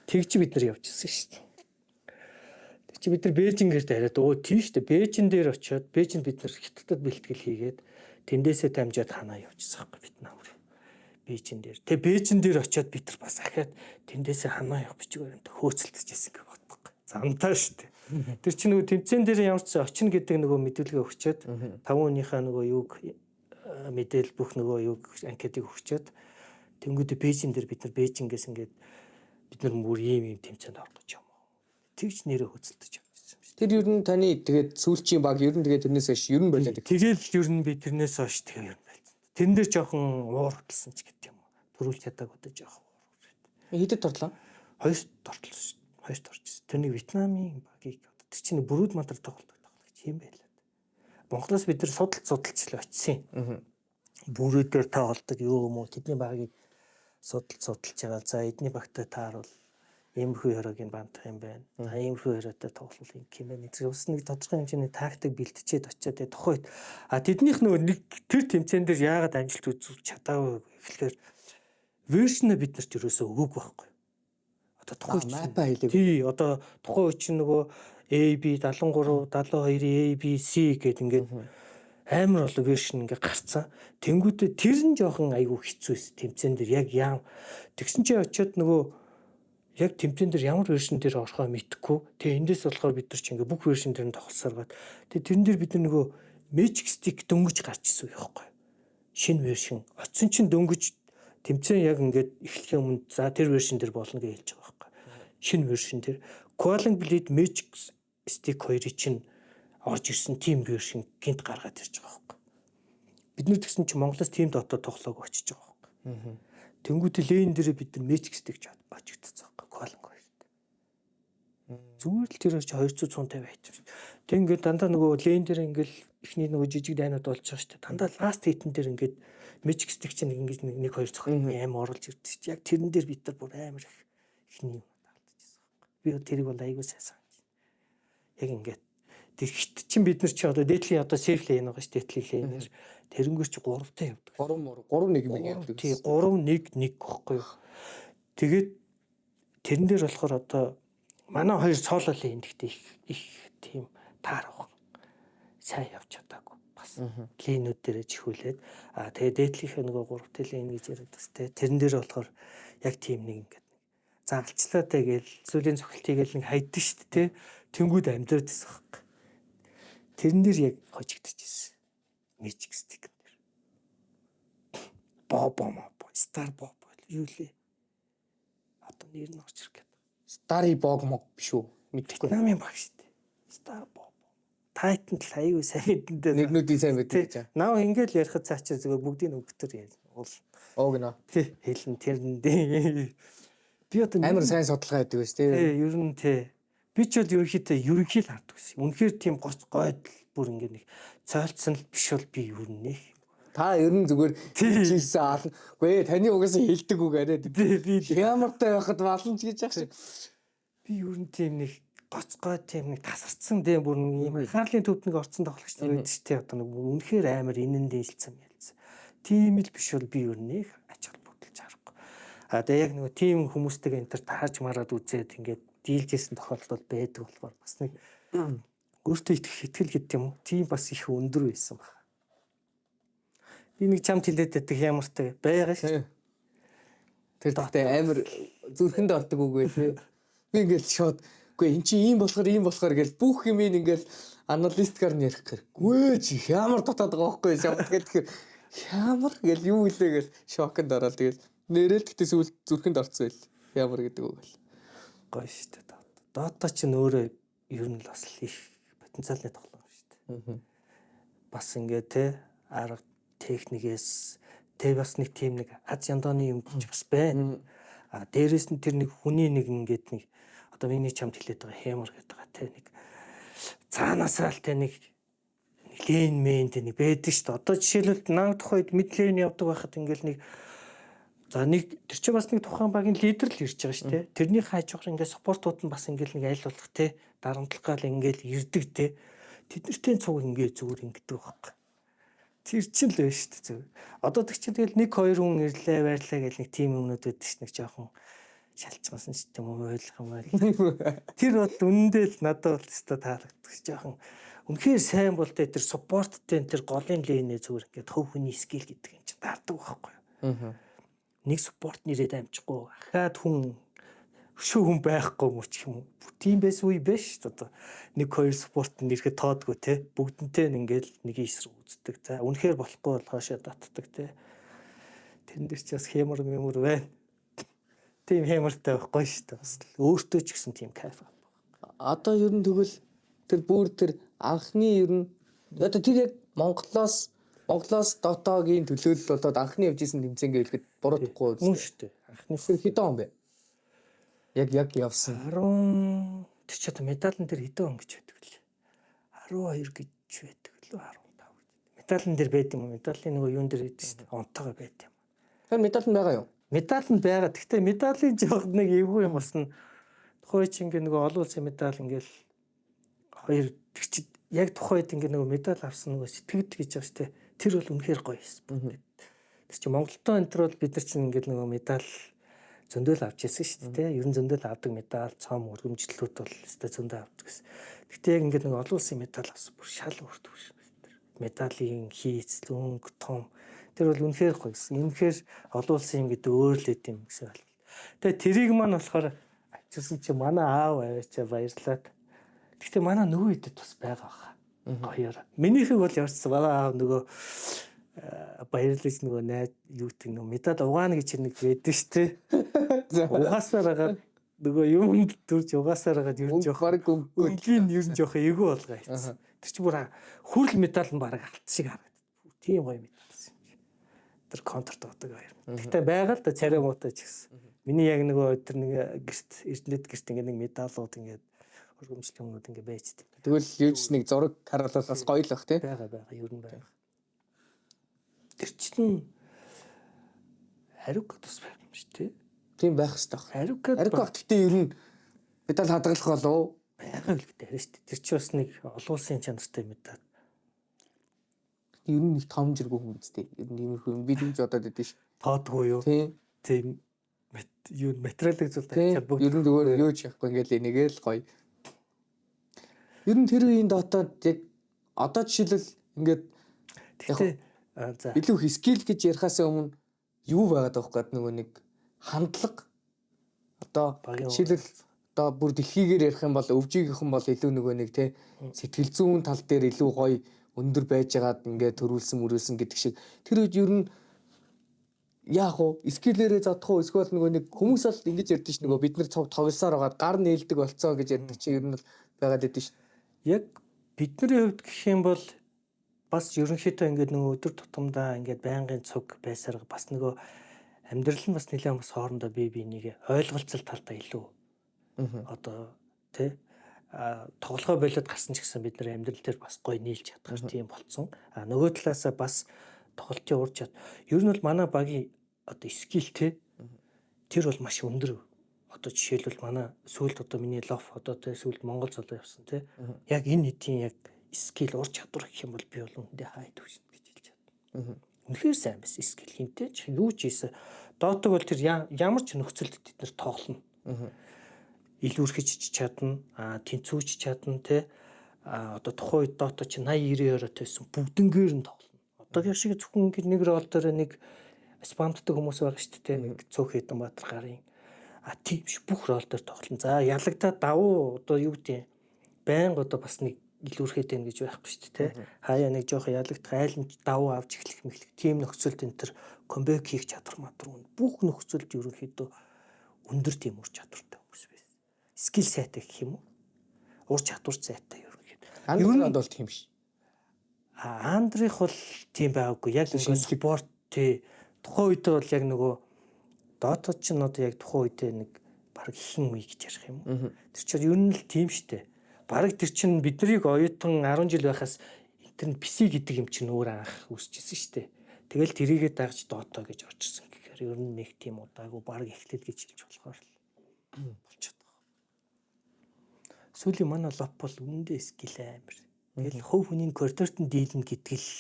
Тэгж бид нар явчихсан шүү дээ. Чи бид нар Бээжингээр тариад тийш дээ Бээжин дээр очиод Бээжинд бид нар хятадд бэлтгэл хийгээд тэндээсээ дамжаад ханаа явчихсан байхгүй Вьетнам руу. Бээжин дээр. Тэгээ Бээжин дээр очиод бид нар бас ахаад тэндээсээ ханаа явах бичгээр энэ хөөцөлдөж байсан гэх боддог. Замтаа шүү дээ. Тэр чинь нөгөө тэмцээн дээр ямар ч очино гэдэг нөгөө мэдүүлгээ өгчөөд 5 хүнийхээ нөгөө юг мэдээл бүх нөгөө юг анкетыг өгчөөд тэнгүүдээ Бээжин дээр бид нар Бээжингээс ингээд бид нар бүр ийм тэмцээнд орох гэж юм. Тэгж нэрээ хөцөлдөж явчихсан юм шиг. Тэр ер нь таны тэгээд сүүлчийн баг ер нь тэгээд тэрнээс хойш ер нь болоод. Тэгэл ер нь би тэрнээс хойш тэгээ ер нь байлцсан. Тэрэн дээр жоохон ууралсан ч гэдэг юм уу. Төрүүлж чадаагүй дэ жоохон уурал. Хэдэд тортлоо? Хоёрт тортлоо шүү дээ. Хоёрт орчихсон. Тэрнийг Вьетнамын багийг тэр чинь бүрүүд мантар тоглолт юм байлаа. Монголоос бид нар судалцлаа очисон. Бүрүүдээр тоглолдог юу юм уу? Тэдний багийг судалж байгаа. За эдний багтай тааруул иймэрхүү хөрөгийн бандах юм байна. Иймэрхүү хөрөөтэй тоглол юм байна. Эцэг ус нэг тодорхой хэмжээний тактик бэлтчихэд очиод тухайд тэднийх нөгөө нэг тэр тэмцээн дээр яагаад амжилт үзүүлж чадаагүй гэхэлэр вершнээ бид нарт ерөөсөө өгөөг байхгүй. Одоо тухайд мапа хийлээ. Тий, одоо тухайн үе чинь нөгөө AB 73, 72, ABC гэдэг ингээд амар олон вершн ингээ гарцсан. Тэнгүүтээ тэр нь жоохон айгүй хэцүүс тэмцэн дээр яг яам. Тэгсэн чи очиод нөгөө яг тэмцэн дээр ямар вершн дээр орохоо мэдэхгүй. Тэгээ эндээс болохоор бид нар чи ингээ бүх вершн дээр нь тоглосоор гад. Тэгээ тэрэн дээр бид нар нөгөө Magic Stick дөнгөж гарч ирсэн байхгүй. Шинэ вершн. Оцсон чин дөнгөж тэмцэн яг ингээд эхлэхийн өмнө за тэр вершн дээр болно гэж хэлж байгаа байхгүй. Шинэ вершн дээр Coiling Blade Magic Stick хоёрыг чинь орж ирсэн тим вершн гинт гаргаад ирж байгаа байхгүй. Бид нар тэгсэн чинь Монголоос тим дотоод тоглоог очиж байгаа байхгүй. Тэнгүүтэл лейн дээр бид нар Magic Stick очигдсан байхгүй. Coiling хоёрт. Зүгээр л тэр чи 250 айтсан. Тэг ингээд дандаа нөгөө лейн дээр ингээд эхний нөгөө жижиг дайнууд болж байгаа шүү дээ. Дандаа ласт хитэн дээр ингээд Magic Stick чинь ингээд нэг хоёр цохол амар оруулж ирдэ шүү дээ. Яг тэрэн дээр бид нар бүр амар ихний юм алдчихсан байхгүй. Би тэрийг бол аягүй сайсан. Яг ингээд тэр хит чинь бид нар чи одоо дээдлийн одоо сейф лейн байгаа шүү дээ. Дээдлийн лейнээр тэрнгөр чи 3-тай явдаг. 3-1 мэг явдаг. Тий 3-1-1 гэхгүй юу. Тэгээд тэрэн дээр болохоор одоо манай хоёр соло лейн гэхдээ их тийм таарах. Сайн явж чадаагүй бас линүүд дээрээ чихүүлээд тэгээ дээдлийнхээ нөгөө 3-т лин гэж яриад бас тэрэн дээр болохоор яг тийм нэг ингээд заалчлаатай гээл зүйлийн цохилтыг л нэг хайдсан шүү дээ. Тэнгүүд амьдраад байсан хэрэг. Тэрэн дээр яг хожигдчихсэн. Magic Stick дээр. Бобо Star Bobo юу лээ. Одоо нэр нь орж ирэх гээд. Стари бог мог биш үү? Мэдхгүй. Намын баг шүү дээ. Star Bobo. Titan л аюу сайн мэдэнтэй. Нэгнүүдийн сайн мэддэг гэж. Наа ингээл ярихад цаачаа зүгээр бүгдийн өгтөр яа. Оо гинэ. Тий хэлэн тэрнээ. Би одоо амар сайн судалгаа хийдэг байсан тий. Тий ер нь тий. Би ч бол ерөнхийдөө ерөнхий л хардаг байсан. Үнэхээр тийм гоц гойд бүр ингэ нэг цойлцсон л биш бол би ер нь нэх. Та ер нь зүгээр хийсэн аална. Үгүй ээ таны угаасаа хэлдэг үг арай. Би ямартай байхад баланч гэж яах шиг. Би ер нь тийм нэг гоцгой тийм нэг тасарцсан дээ бүр юм хаалын төвд нэг орцсон тоглогч нар байдаг шүү дээ. Одоо нэг үнэхээр амар инэн дээлсэн ялсан. Тийм л биш бол би ер нь нэг ач холбогдолж харахгүй. Тэгээ яг нэг тийм хүмүүстэйгээ энэ төр таарч мараад үзээд ингээд дийлжсэн тохиолдол байдаг болохоор бас нэг өөртөө итгэл гэдэг юм уу? Тийм бас их өндөр байсан баг. Би нэг чамд хэлээд байдаг ямартай байгаа шүү. Тэр тэгтээ амар зүрхэнд ордог үг байлээ. Би ингээд шууд үгүй эн чи ийм болохоор гэж бүх юм ингээд аналисткаар нь ярих гэргүй чи ямар дотоод байгаа байхгүй шууд тэгэхээр ямар гэл юу илээ гэл шоконд ороод тэгэл нэрэл тэгтээ сүүл зүрхэнд орцсон байл. Ямар гэдэг үг байл. Гоё шүү дээ. Дота ч нөөрэ ер нь л бас их потенциалны тоглоом шүү дээ. Бас ингээд те арга техникээс тэг бас нэг тийм нэг аз яндооны юм гэж бас байна. Дээрээс нь тэр нэг хүний нэг ингээд нэг одоо миний чамд хэлээд байгаа хэмэр гэдэг байгаа те нэг цаанаасаа л те нэг лейн мэнтэй нэг байдаг шүү дээ. Одоо жишээлбэл наг тухайд мид лейн явдаг байхад ингээд нэг за нэг тэр чинь бас нэг тухайн багийн лидер л ирж байгаа шүү дээ. Тэрний хажуугаар ингээд спортууд нь бас ингээд нэг айл болох те дарамтлах гал ингээд ирдэг те. Тэд нартэй цуг ингээд зүгээр ингээд байхгүй. Тэр чинь л байна шүү дээ зөв. Одоо тэг чинь тэгэл 1-2 хүн ирлээ байрлаа гэл нэг тим өмнөд байдаг ш нэг жоохон шалцгаасан ч юм уу ойлгох юм байл. Тэр бол үнэндээ л надад бол өстой таалагддаг жоохон үнэхээр сайн бол тэр спорттэй тэр голын лейнээ зүгээр ингээд хөв хүний скил гэдэг юм чинь таардаг байхгүй. Нэг спорт нэрээд амжихгүй ахаад хүн шүү хүн байхгүй юм ч юм уу. Тийм байсан үе биш одоо 1-2 спорт нэрэхэд тоодгүй те бүгдэнтэй ингээл нэг эсрэг үздэг. За үнэхээр болохгүй бол хоошоо татдаг те. Тэрэн дээр ч бас хэмэр байна. Тийм хэмэртэй байхгүй шүү дээ. Бас өөртөө ч гэсэн тийм кайф авах. Одоо ер нь тэгвэл тэр бүр тэр анхны ер нь одоо тэр яг Монголоос дотоогийн төлөөлөл болоод анхны явж исэн тэмцээн гэлэхэд буруудахгүй үү шүү дээ. Анхны хэдэн он бэ? Яг явсан. 10 тэр ч одоо медалн дээр хэдэн он гэж байдаг лээ. 12 гэж байдаг лөө 15 гэж. Медалн дээр байд юм уу? Медалийн нөгөө юун дээр байдаг шүү дээ. Онтойгоо байд юм. Тэр медал нь байгаа юу? Медал нь байгаа. Гэхдээ медалийн жоох нэг эвгүй юм болсон. Тухай чи ингээ нөгөө олон улсын медаль ингээл хоёр тэр чи яг тухайд ингээ нөгөө медаль авсан нөгөө сэтгэвд гэж байгаа шүү дээ. Тэр бол үнэхээр гоё юм. Тэр чи Монголдоо энэ төр бол бид нар чинь ингээ нөгөө медаль зөндөл авч ирсэн шүү дээ. Ер нь зөндөл авдаг медаль, цом өргөмжлөлүүд бол өстой зөндөө авдаг гэсэн. Гэхдээ яг ингээ нөгөө олон улсын медаль авсан бүр шал өөртөө шүү дээ. медалийн хийц, өнгө, том. Тэр бол үнэхээр гоё гэсэн. Үнэхээр олон улсын юм гэдэг өөр л үт юм гэсэн байна. Тэгээ тэрийг маань болохоор ачилсан чи манай аав аваачаа баярлаад. Гэхдээ манай нөгөө идэд бас байгаа хаа. Гоёор. Минийхийг бол яварчсан манай аав нөгөө баярлаж нөгөө найз юу гэдэг нөгөө медаль угаана гэж нэг байдаг штэ. Угаасаар хагаад нөгөө юмд дүрж угаасаар хагаад ер нь жоох баг өнгийн ер нь жоох эйгүү болгоо хийсэн. Тэр чи бүр хүрл медаль нь баг алт шиг харагдав. Тийм гоё медаль байсан юм. Тэр контрт байдаг хоёр. Гэхдээ байгаа л да царай муутай ч гэсэн. Миний яг нөгөө тэр нэг гэрт эрдэнэт гэрт ингээ нэг медалууд ингээ хөргөмжлөн юмнууд ингээ байждаг. Тэгвэл юуч нэг зураг харуулбал бас гоё л бах тий. Байгаа ер нь байгаа. Тэр чинь хариуг тус байх юм шүү дээ. Тийм байх хэрэгтэй. Хариуг гэхдээ ер нь медаль хадгалах болов байгаа л гэдэг шүү дээ. Тэр чинь бас нэг олон улсын чанартай медаль. Ер нь нэг том зэрэг хүн үстэй. Ер нь иймэрхүү юм би тэгж бодоод байдсан ш. Тоодгүй юу? Тийм юу материалыг зүйл тачаад бүгд. Ер нь зүгээр юу ч яахгүй ингээл нэгээл гоё. Ер нь тэр үеийн дотоод яг одоо жишээлбэл ингээд тэгтээ за илүү их скил гэж ярихаас өмнө юу байгаад байгаа вэ? Нөгөө нэг хандлага одоо жишээлбэл одоо бүр дэлхийгээр ярих юм бол өвжигийнхэн бол илүү нөгөө нэг те сэтгэл зүйн тал дээр илүү гоё өндөр байжгаад ингээд төрүүлсэн гэдэг шиг тэр үед ер нь яах вэ? Скиллэрээ задах уу? Эсвэл нөгөө нэг хүмүүс л ингэж ярьдэн ш нөгөө бид нар тоглосоор байгаад гар нээлдэг болцоо гэж ярьдаг чи ер нь л байгаад байдэн ш. Яг бидний хувьд гэх юм бол бас ерөнхийдөө ингээд нөгөө өдөр тутамдаа ингээд байнгын цуг байсаар бас нөгөө амьдрал нь бас нэлээд бас хоорондоо бие биенийг ойлголцол талдаа илүү одоо тий тоглохоо болоод гарсан ч гэсэн бид нар амьдрал дээр бас гоё нийлж чадхаар тийм болцсон. Нөгөө талаасаа бас тоглолтын ур чад. Ер нь бол манай багийн одоо скил тий тэр бол маш өндөр. Одоо жишээлбэл манай сүүлд одоо миний лоф одоо тий сүүлд Монгол залуу явсан тий. Яг энэ хэдийн яг скил ур чадвар гэх юм бол би бол үндэ хайд өгсөн гэж хэлж чадна. Үнэхээр сайн байсан скил хинтэй ч юу ч ийсэн. Доотог бол тэр ямар ч нөхцөлд бид нар тоглоно. Илүүрхэж чадна, тэнцвүүч чадна тий. Одоо тухайн үед доотоо чи 80-90 евротой байсан бүгднгээр нь тоглоно. Одоогийн шиг зөвхөн нэг рол дээр нэг спамтдаг хүмүүс байгаа шүү дээ. Нэг цөөх хэдэн баатар гарын. Тийм ш бүх рол дээр тоглоно. За ялагдаад давуу одоо юу гэдэг байнга одоо бас нэг илүүрхэд байна гэж байхгүй шүү дээ. Хаяа нэг жоох ялагдах айл нь давуу авч эхлэх мэхлэх тийм нөхцөлд энэ төр комбек хийх чадвар матруу бүх нөхцөлд ерөнхийдөө өндөр тийм ур чадвартай хүмүүс байсан. Скил сайтай гэх юм уу? Ур чадвар сайтай ерөнхийдөө. Андреанд бол тийм ш. Андрих бол тийм байгаагүй. Яг нэг спорт тий тухайн үед бол яг нөгөө доотод ч нь одоо яг тухайн үед нэг баг ихэн үе гэж ярих юм уу? Тэр чинь ер нь л тийм штэ. Бараг тэр чинь биднийг оюутан 10 жил байхаас интернет PC гэдэг юм чинь өөр анх үүсчихсэн штэ. Тэгэл тэрийгээ дагж доотоо гэж орчихсон гэхээр ер нь нэг тийм удаагүй баг эхлэл гэж хэлж болохоор л болчиход байгаа. Сүүлийн манай лоп бол үнэндээ скил амар. Тэгэл хувь хүний коридорт нь дийлнэ гэдэг л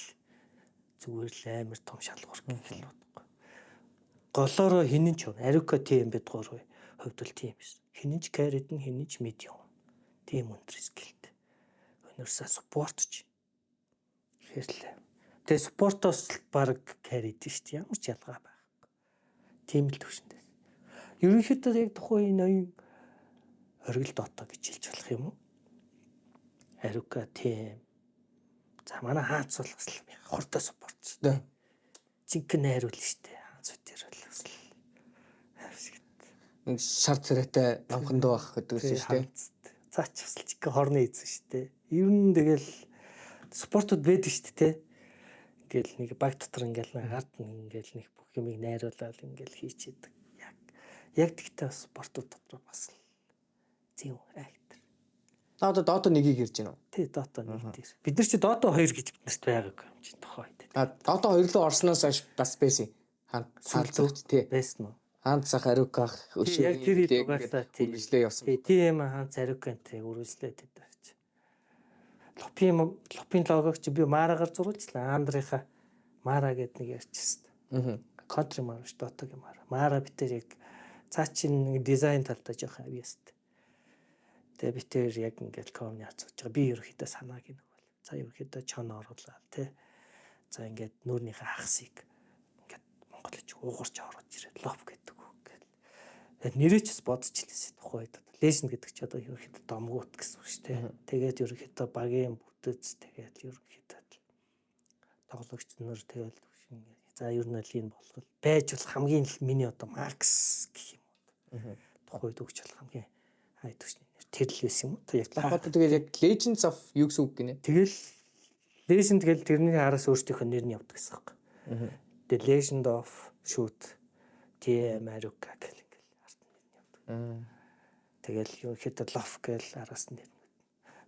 зүгээр л амар том шалгуур гэх л бодгоо. Голоороо хинэн ч ариука тийм бэдгоор хувьд бол тийм биш. Хинэн ч карид нь хинэн ч медиум. Тийм өндөр скилтэй. Өнөрсө спортч. Хэрлээ. Тэгээ спортоос баг карид шүү дээ. Ямар ч ялгаа байхгүй. Тийм л төвшөнтэй. Ерөнхийдөө яг тухайн ноён оргил дотоо гэж хэлж болох юм уу? Ариука тийм. За манай хаац бол бас хортой спортч. Жинхэнэ найруул шүү дээ. Хаац үтэр бол бас нэг шар царайтай амхан дуу ах гэдэг шүү дээ. Цаач бас жинхэнэ хорны эзэн шүү дээ. Ер нь тэгэл спортод байдаг шүү дээ. Ингээл нэг баг дотор ингээл гард ингээл нэг бүх юмыг найруулаад ингээл хийчихэд яг тэгтээ спортууд дотор бас зэв актер. Доото нэгийг ярьж байна уу? Тий, доото нэг дээр. Бид нар чи доото 2 гэж биднэрт байгаагүй юм чинь тохоо үед. Доото 2 руу орсноос хойш бас байсан. Хаалцагч тий. Байсан уу? Хаант сах ариуках өшөө. Яг тэр үед угаасаа үргэлжлээ явсан. Тийм хаант ариукантэй үргэлжлээд байдаг. Лопын логог чи би Марагаар зурулжлаа. Андрийнхаа Мара гэдэг нэг ярьчихсан. Контри Мара ш дотогийн Мара. Мара битэр яг цаа чин нэг дизайн талдаа жоохон авьяаст. Тэгээ битэр яг ингээл комны хацууж байгаа. Би ерөөхдөө санааг нэг бол. За ерөөхдөө чон оруулаад тий. За ингээд нүүрнийхээ ахсыг ингээд монголч уугарч оруулж ирээд лоп гэдэг үг гэл. Тэгээд нэрээ ч бас бодож илээсэй тухайд леженд гэдэг чи одоо ерөөхдөө домгуут гэсэн үг шүү дээ. Тэгээд ерөөхдөө багийн бүтэц тэгээд ерөөхдөө тоглогч нар тэгэл за ер нь л энэ болгол байж бол хамгийн миний одоо макс гэх юм уу. Тухайд өгч болох хамгийн хай төвчний нэр тэр л байсан юм уу. Яг одоо тэгээд яг Legends of юу гэсэн үг гинэ. тэгэл Legend тэгэл тэрний араас өөрсдийнхөө нэр нь явдаг гэсэн юм. Тэгээд Legend of Shoot TM Aruka гэл ингээл арт нэр нь явдаг. Тэгэл ерөөхдөө Lof гэл араас нь нэр.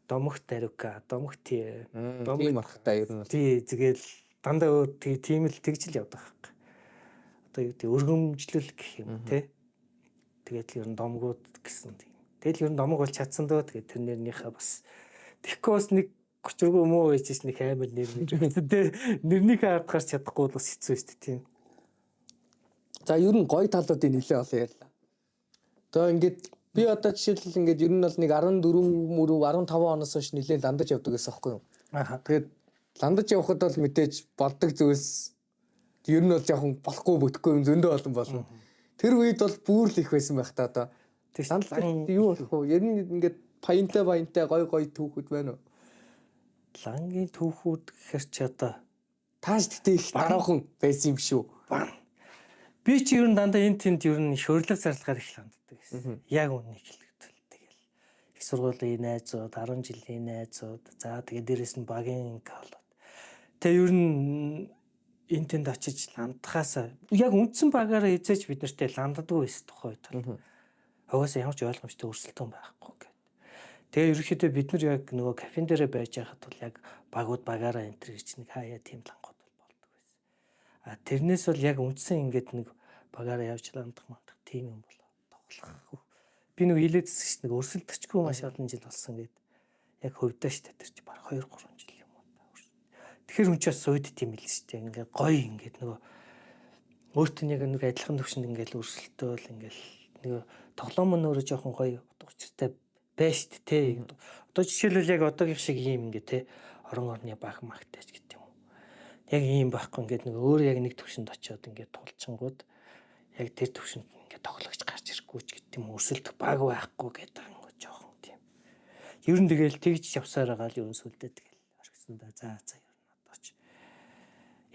Домогт Aruka, домогт Тийм аргатай ер нь. Тий тэгэл дандаа өөр тийм л тэгж л явдаг хэрэг. Одоо юу гэдэг өргөмжлөл гэх юм те. Тэгээд ер нь домгууд гэсэн тийм. Тэгэл ер нь домог бол чадсан дөө тэгээд тэр нэрнийхээ бас тэгэхгүй бас нэг өчргөө муу байж ш нэг амар нэр тэ нэрнийхээ ард гарч чадахгүй бол бас хэцүү шүү дээ тийм. За ер нь гоё талуудыг нэлээ олон ярьлаа. Одоо ингээд би одоо жишээлбэл ингээд ер нь бол нэг 14 мөрөв 15 оноос хойш нэлээ ландаж явдаг гэсэн байхгүй юу. Тэгээд ландаж явхад бол мэдээж болдог зүйлс ер нь бол жоохон болохгүй бүтэхгүй юм зөндөө олон болно. Тэр үед бол бүр л их байсан байх та одоо. Ланд юу болох вэ? Ер нь ингээд паянтай гой түүхүүд байна уу? Лангийн түүхүүд гэхэр чи одоо тааш тэгтээ их дараахан байсан юм шүү. Би чи ер нь дандаа энэ тэнд ер нь их өрлөг зарлагаар их ланддаг гэсэн. Яг үннийг хэлэхдээ тэгэл их сургуулийн найзууд 10 жилийн найзууд за тэгээ дээрэс нь багийн колод. Тэгээ ер нь энэ тэнд очиж ландахаас яг үндсэн багаараа эзэж бид нартэй ланддаггүй байсан тухайд. Угаасаа ямар ч ойлгомжтой өрсөлдөөн байхгүй гэдэг. Тэгээ ерөнхийдөө бид нар яг нөгөө кафен дээрээ байж байхад бол яг багаараа энтер гэж нэг хаяа тийм лангууд бол болдог байсан. А тэрнээс бол яг үндсэн ингээд нэг багаараа явж ландах мандах тийм юм болоо тоглох. Би нэг хилээдсэн чинь нэг өрсөлдөгчгүй маш олон жил болсон гэдэг. Яг хөвдөө штэ тэр чи баг 2 3 жил юм уу. Тэгэхээр хүн ч бас сууд тийм л штэ. Ингээд гоё ингээд нөгөө өөртөө нэг адилхан төвшөнд ингээд өрсөлдөөл ингээд нэг тоглоом нь өөрөө жоохон гоё утгатай байж тээ. Одоо жишээлбэл яг одоогийн шиг ийм ингээ те орон орны баг магтай ч гэдэг юм уу. Яг ийм байхгүй ингээд нэг өөр яг нэг төвшөнд очиод ингээд тулчингууд яг тэр төвшөнд ингээд тоглогч гарч ирэхгүй ч гэдэг юм өрсөлдөх баг байхгүй гэдэг юм жоохон тийм. Ер нь тэгэл тэгж явсаар байгаа л ер нь сүлдээ тэгэл орхисон да. За ер нь одоо ч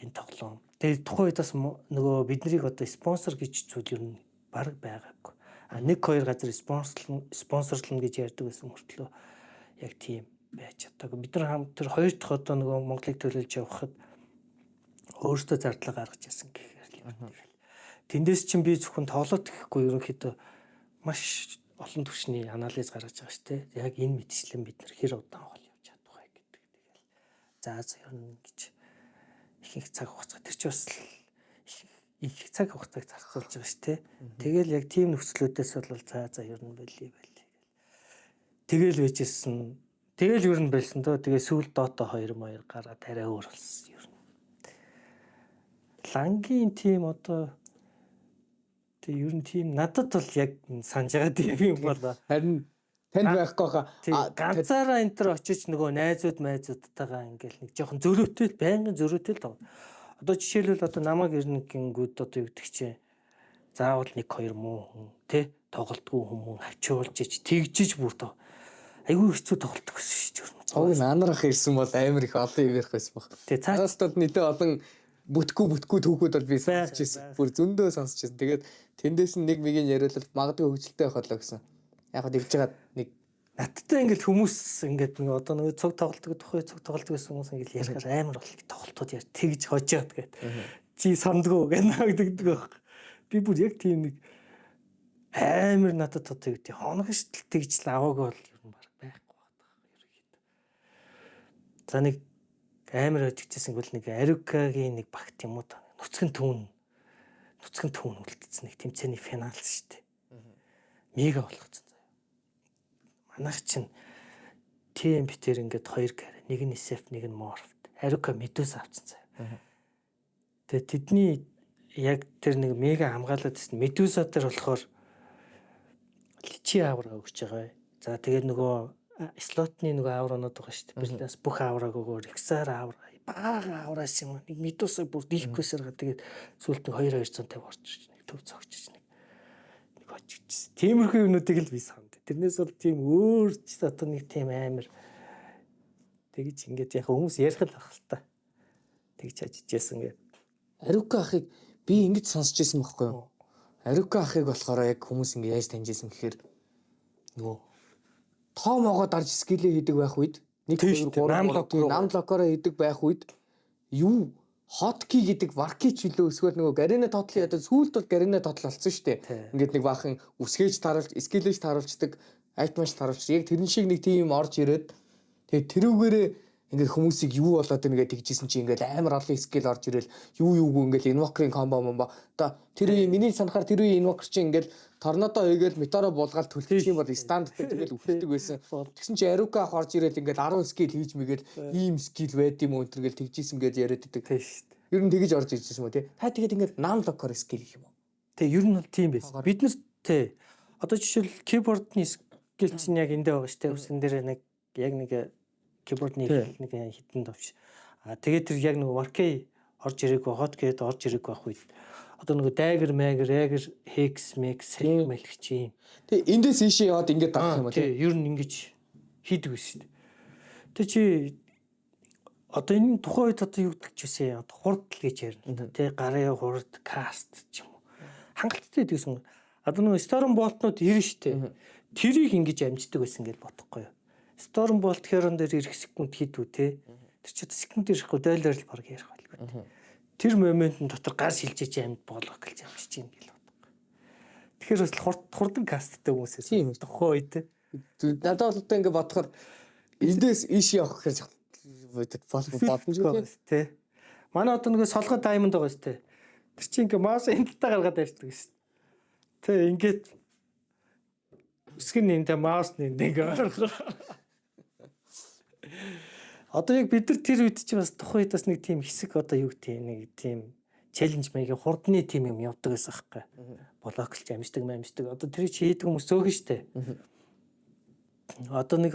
энэ тоглоом. Тэгээ тухайн үед бас нөгөө биднийг одоо спонсор гэж зүйл ер нь баг байгаагүй. Нэг хоёр газар спонсорлно гэж ярьдаг байсан мөртлөө яг тийм байж чадаагүй. Бид нар хамт тэр хоёр дахь одоо нөгөө Монголыг төлөөлж явхад өөртөө зардлага гаргаж яасан гэхээр л юм. Тэндээс чинь би зөвхөн тоглоод гэхгүй ерөнхийдөө маш олон түвшний анализ гаргаж байгаа шүү дээ. Яг энэ мэтчлэн бид нар хэр удаан хол явж чадах вэ гэдэг. Тэгэл за ер нь гэж их цаг хугацаа тэр чинь бас их цаг хугацааг зарцуулж байгаа шүү дээ. Тэгэл яг тийм нөхцлүүдээс бол за ер нь болий. Тэгэл байжсэн. Тэгэл ер нь болсон доо. Тэгээ сүүл Dota 2 гараад арай өөр болсон ер нь. Лангийн тим одоо тэг ер нь тим надад бол яг санаж байгаа юм бол харин танд байхгүй хаа. Ганцаараа энэ төр очиж нөгөө найзуудтайгаа ингээл нэг жоохон зөрөөтэй байнгын зөрөөтэй л. Одоо жишээлбэл одоо намайг ирнэгэнгүүд одоо юу гэдэг чи заавал 1 2 муу хүн тэ тоглолтгүй хүмүүс авчиулж ич тэгжиж бүр тоо айгүй хэцүү тоглолт гэсэн шүү дээ. Цог нанарах ирсэн бол амар их олон юм ярих байсан баг. Тэгээ цааш бол нэлээ олон бүтггүй түүхүүд бол би сонсч ирсэн. Бүр зөндөө сонсч ирсэн. Тэгээд тэндээс нэг мигийн яриулал магадгүй хөвгөлтэй байх болоо гэсэн. Яг хөө тэгж байгаа нэг надтай ингээд хүмүүс ингээд нэг одоо нэг цог тоглолтог тухай цог тоглолтог гэсэн хүмүүс ингээд ярихаар амар бол тоглолтууд яар тэгж хожоод гээд чи сандгүй гэж нагддаг байх. Би бүр яг тийм нэг амар надад одоо юу тийм хоногш тэгж л аваагүй бол ер нь баг байхгүй байна ерөөхдөө. За нэг амар өдөгчсэн бол нэг Арукагийн нэг багт юм уу та нүцгэн түүн үлдсэн нэг тэмцээний финал шүү дээ. Мега болгоцсон. Манайх чинь TMP-тээр ингээд 2 карь, нэг нь SF, нэг нь Morph. Aruka Medusa авцсан заяа. Тэгээ тэдний яг тэр нэг мега хамгаалаад байсан Medusa дээр болохоор личи авра өгч байгаа. За тэгээд нөгөө слотны нөгөө ауранууд байгаа шүү дээ. Бэлээс бүх авраг өгөөр XR авра бага авраас юм нэг медусаа бүр дийлхгүйсээр га тэгээд сүүлд нь 250 орж ирж нэг төв цогч нэг очижсэн. Тиймэрхүү юмнуудыг л би санд. Тэрнээс бол тийм өөр ч одоо нэг тийм амар тэгж ингээд яг хүмүүс ярих л ах л та. Тэгж ажижсэн ингээд. Ариука ахыг би ингэж сонсч ирсэн байхгүй юу? Ариука ахыг болохоор яг хүмүүс ингэ яаж таньжсэн гэхээр нөгөө тоомоогоо дарж скилээ хийдэг байх үед нэг 2 3 намлокороо хийдэг байх үед юу хоткий гэдэг варкич хөлөө эсвэл нөгөө гарина тотлын ядаа сүүлд бол гарина тотл болсон шүү дээ. Ингээд нэг баахан үсгээж таруулж скилэж таруулждаг айтмаш таруулж яг тэрэн шиг нэг тийм орж ирээд тэгээ тэрүүгээрээ ингээд хүмүүсийг юу болоод ингээд тэгжсэн чи ингээд амар олон скил орж ирэл юугүй ингээд инвокерийн комбо момбо одоо тэр миний санахаар тэр инвокер чи ингээд торнадо хийгээл метаро булгаал төлчих юм бол стандтай тэгэл үхэлдэг байсан. Тэгсэн чи арука ах орж ирэл ингээд 10 скил хийж мэгээл ийм скил байд юм өнтер гэл тэгжсэн гэж яриад идэг. Тийм шүү дээ. Ер нь тэгэж орж ирсэн юм уу те? Та тэгээд ингээд намлокор скил гэх юм уу? Тэгээ ер нь бол тийм байсан. Бид нар тий одоо жишээл кибордны скил чинь яг эндээ байгаа шүү дээ. Үсэн дээр нэг яг нэг кибордны нэг хитэн давч. Тэгээд тэр яг нэг варкей орж ирээгүй хот гээд орж ирээгүй байх үед одоо нэг дайгер ягер хекс мекс мэлгч юм. Тэгээ эндээс ийшээ яваад ингээд авах юм уу тий ер нь ингэж хийдэг байсан шүү дээ. Тэг чи одоо энэ тухайн үед одоо юу гэдэг ч үсэ одоо хурдл гэж ярина. Тий гарын хурд каст ч юм уу. Хангалттай гэдгийгсэн. Одоо нэг сторон болтнууд ирнэ штэ. Тэрийг ингэж амждаг байсан гэж бодохгүй юу. Storm Bolt Heron дээр ирэх секунд хийдүү те. Тэр чи секунд ирэхгүй дойлоор л баг ярих байлгүй. Тэр моментын дотор гар шилжиж амьд болгох гэж амжиж чинь гэл бодох. Тэгэхээр бас хурдан касттай хүмүүсээс тийм тухайн үед надад бол одоо ингэ бодохоор эндээс ийш явах гэж бодсон те. Манай одоо нэг солгоо diamond байгаа шүү те. Тэр чи ингээ маус эндэлтэй гаргаад ярьдаг шүү. Тэ ингээд үсгэн нэмтэй маус нэмтэй ингээ одоо яг бид нар тэр үед чи бас тухайн үед бас нэг тийм хэсэг одоо юу гэдэг нэг тийм челленж маягийн хурдны тим юм явдаг гэсэн аахгүй. Блоклж амждаг. Одоо тэр чи хийдэг хүмүүс зөөхөн штэ. Одоо нэг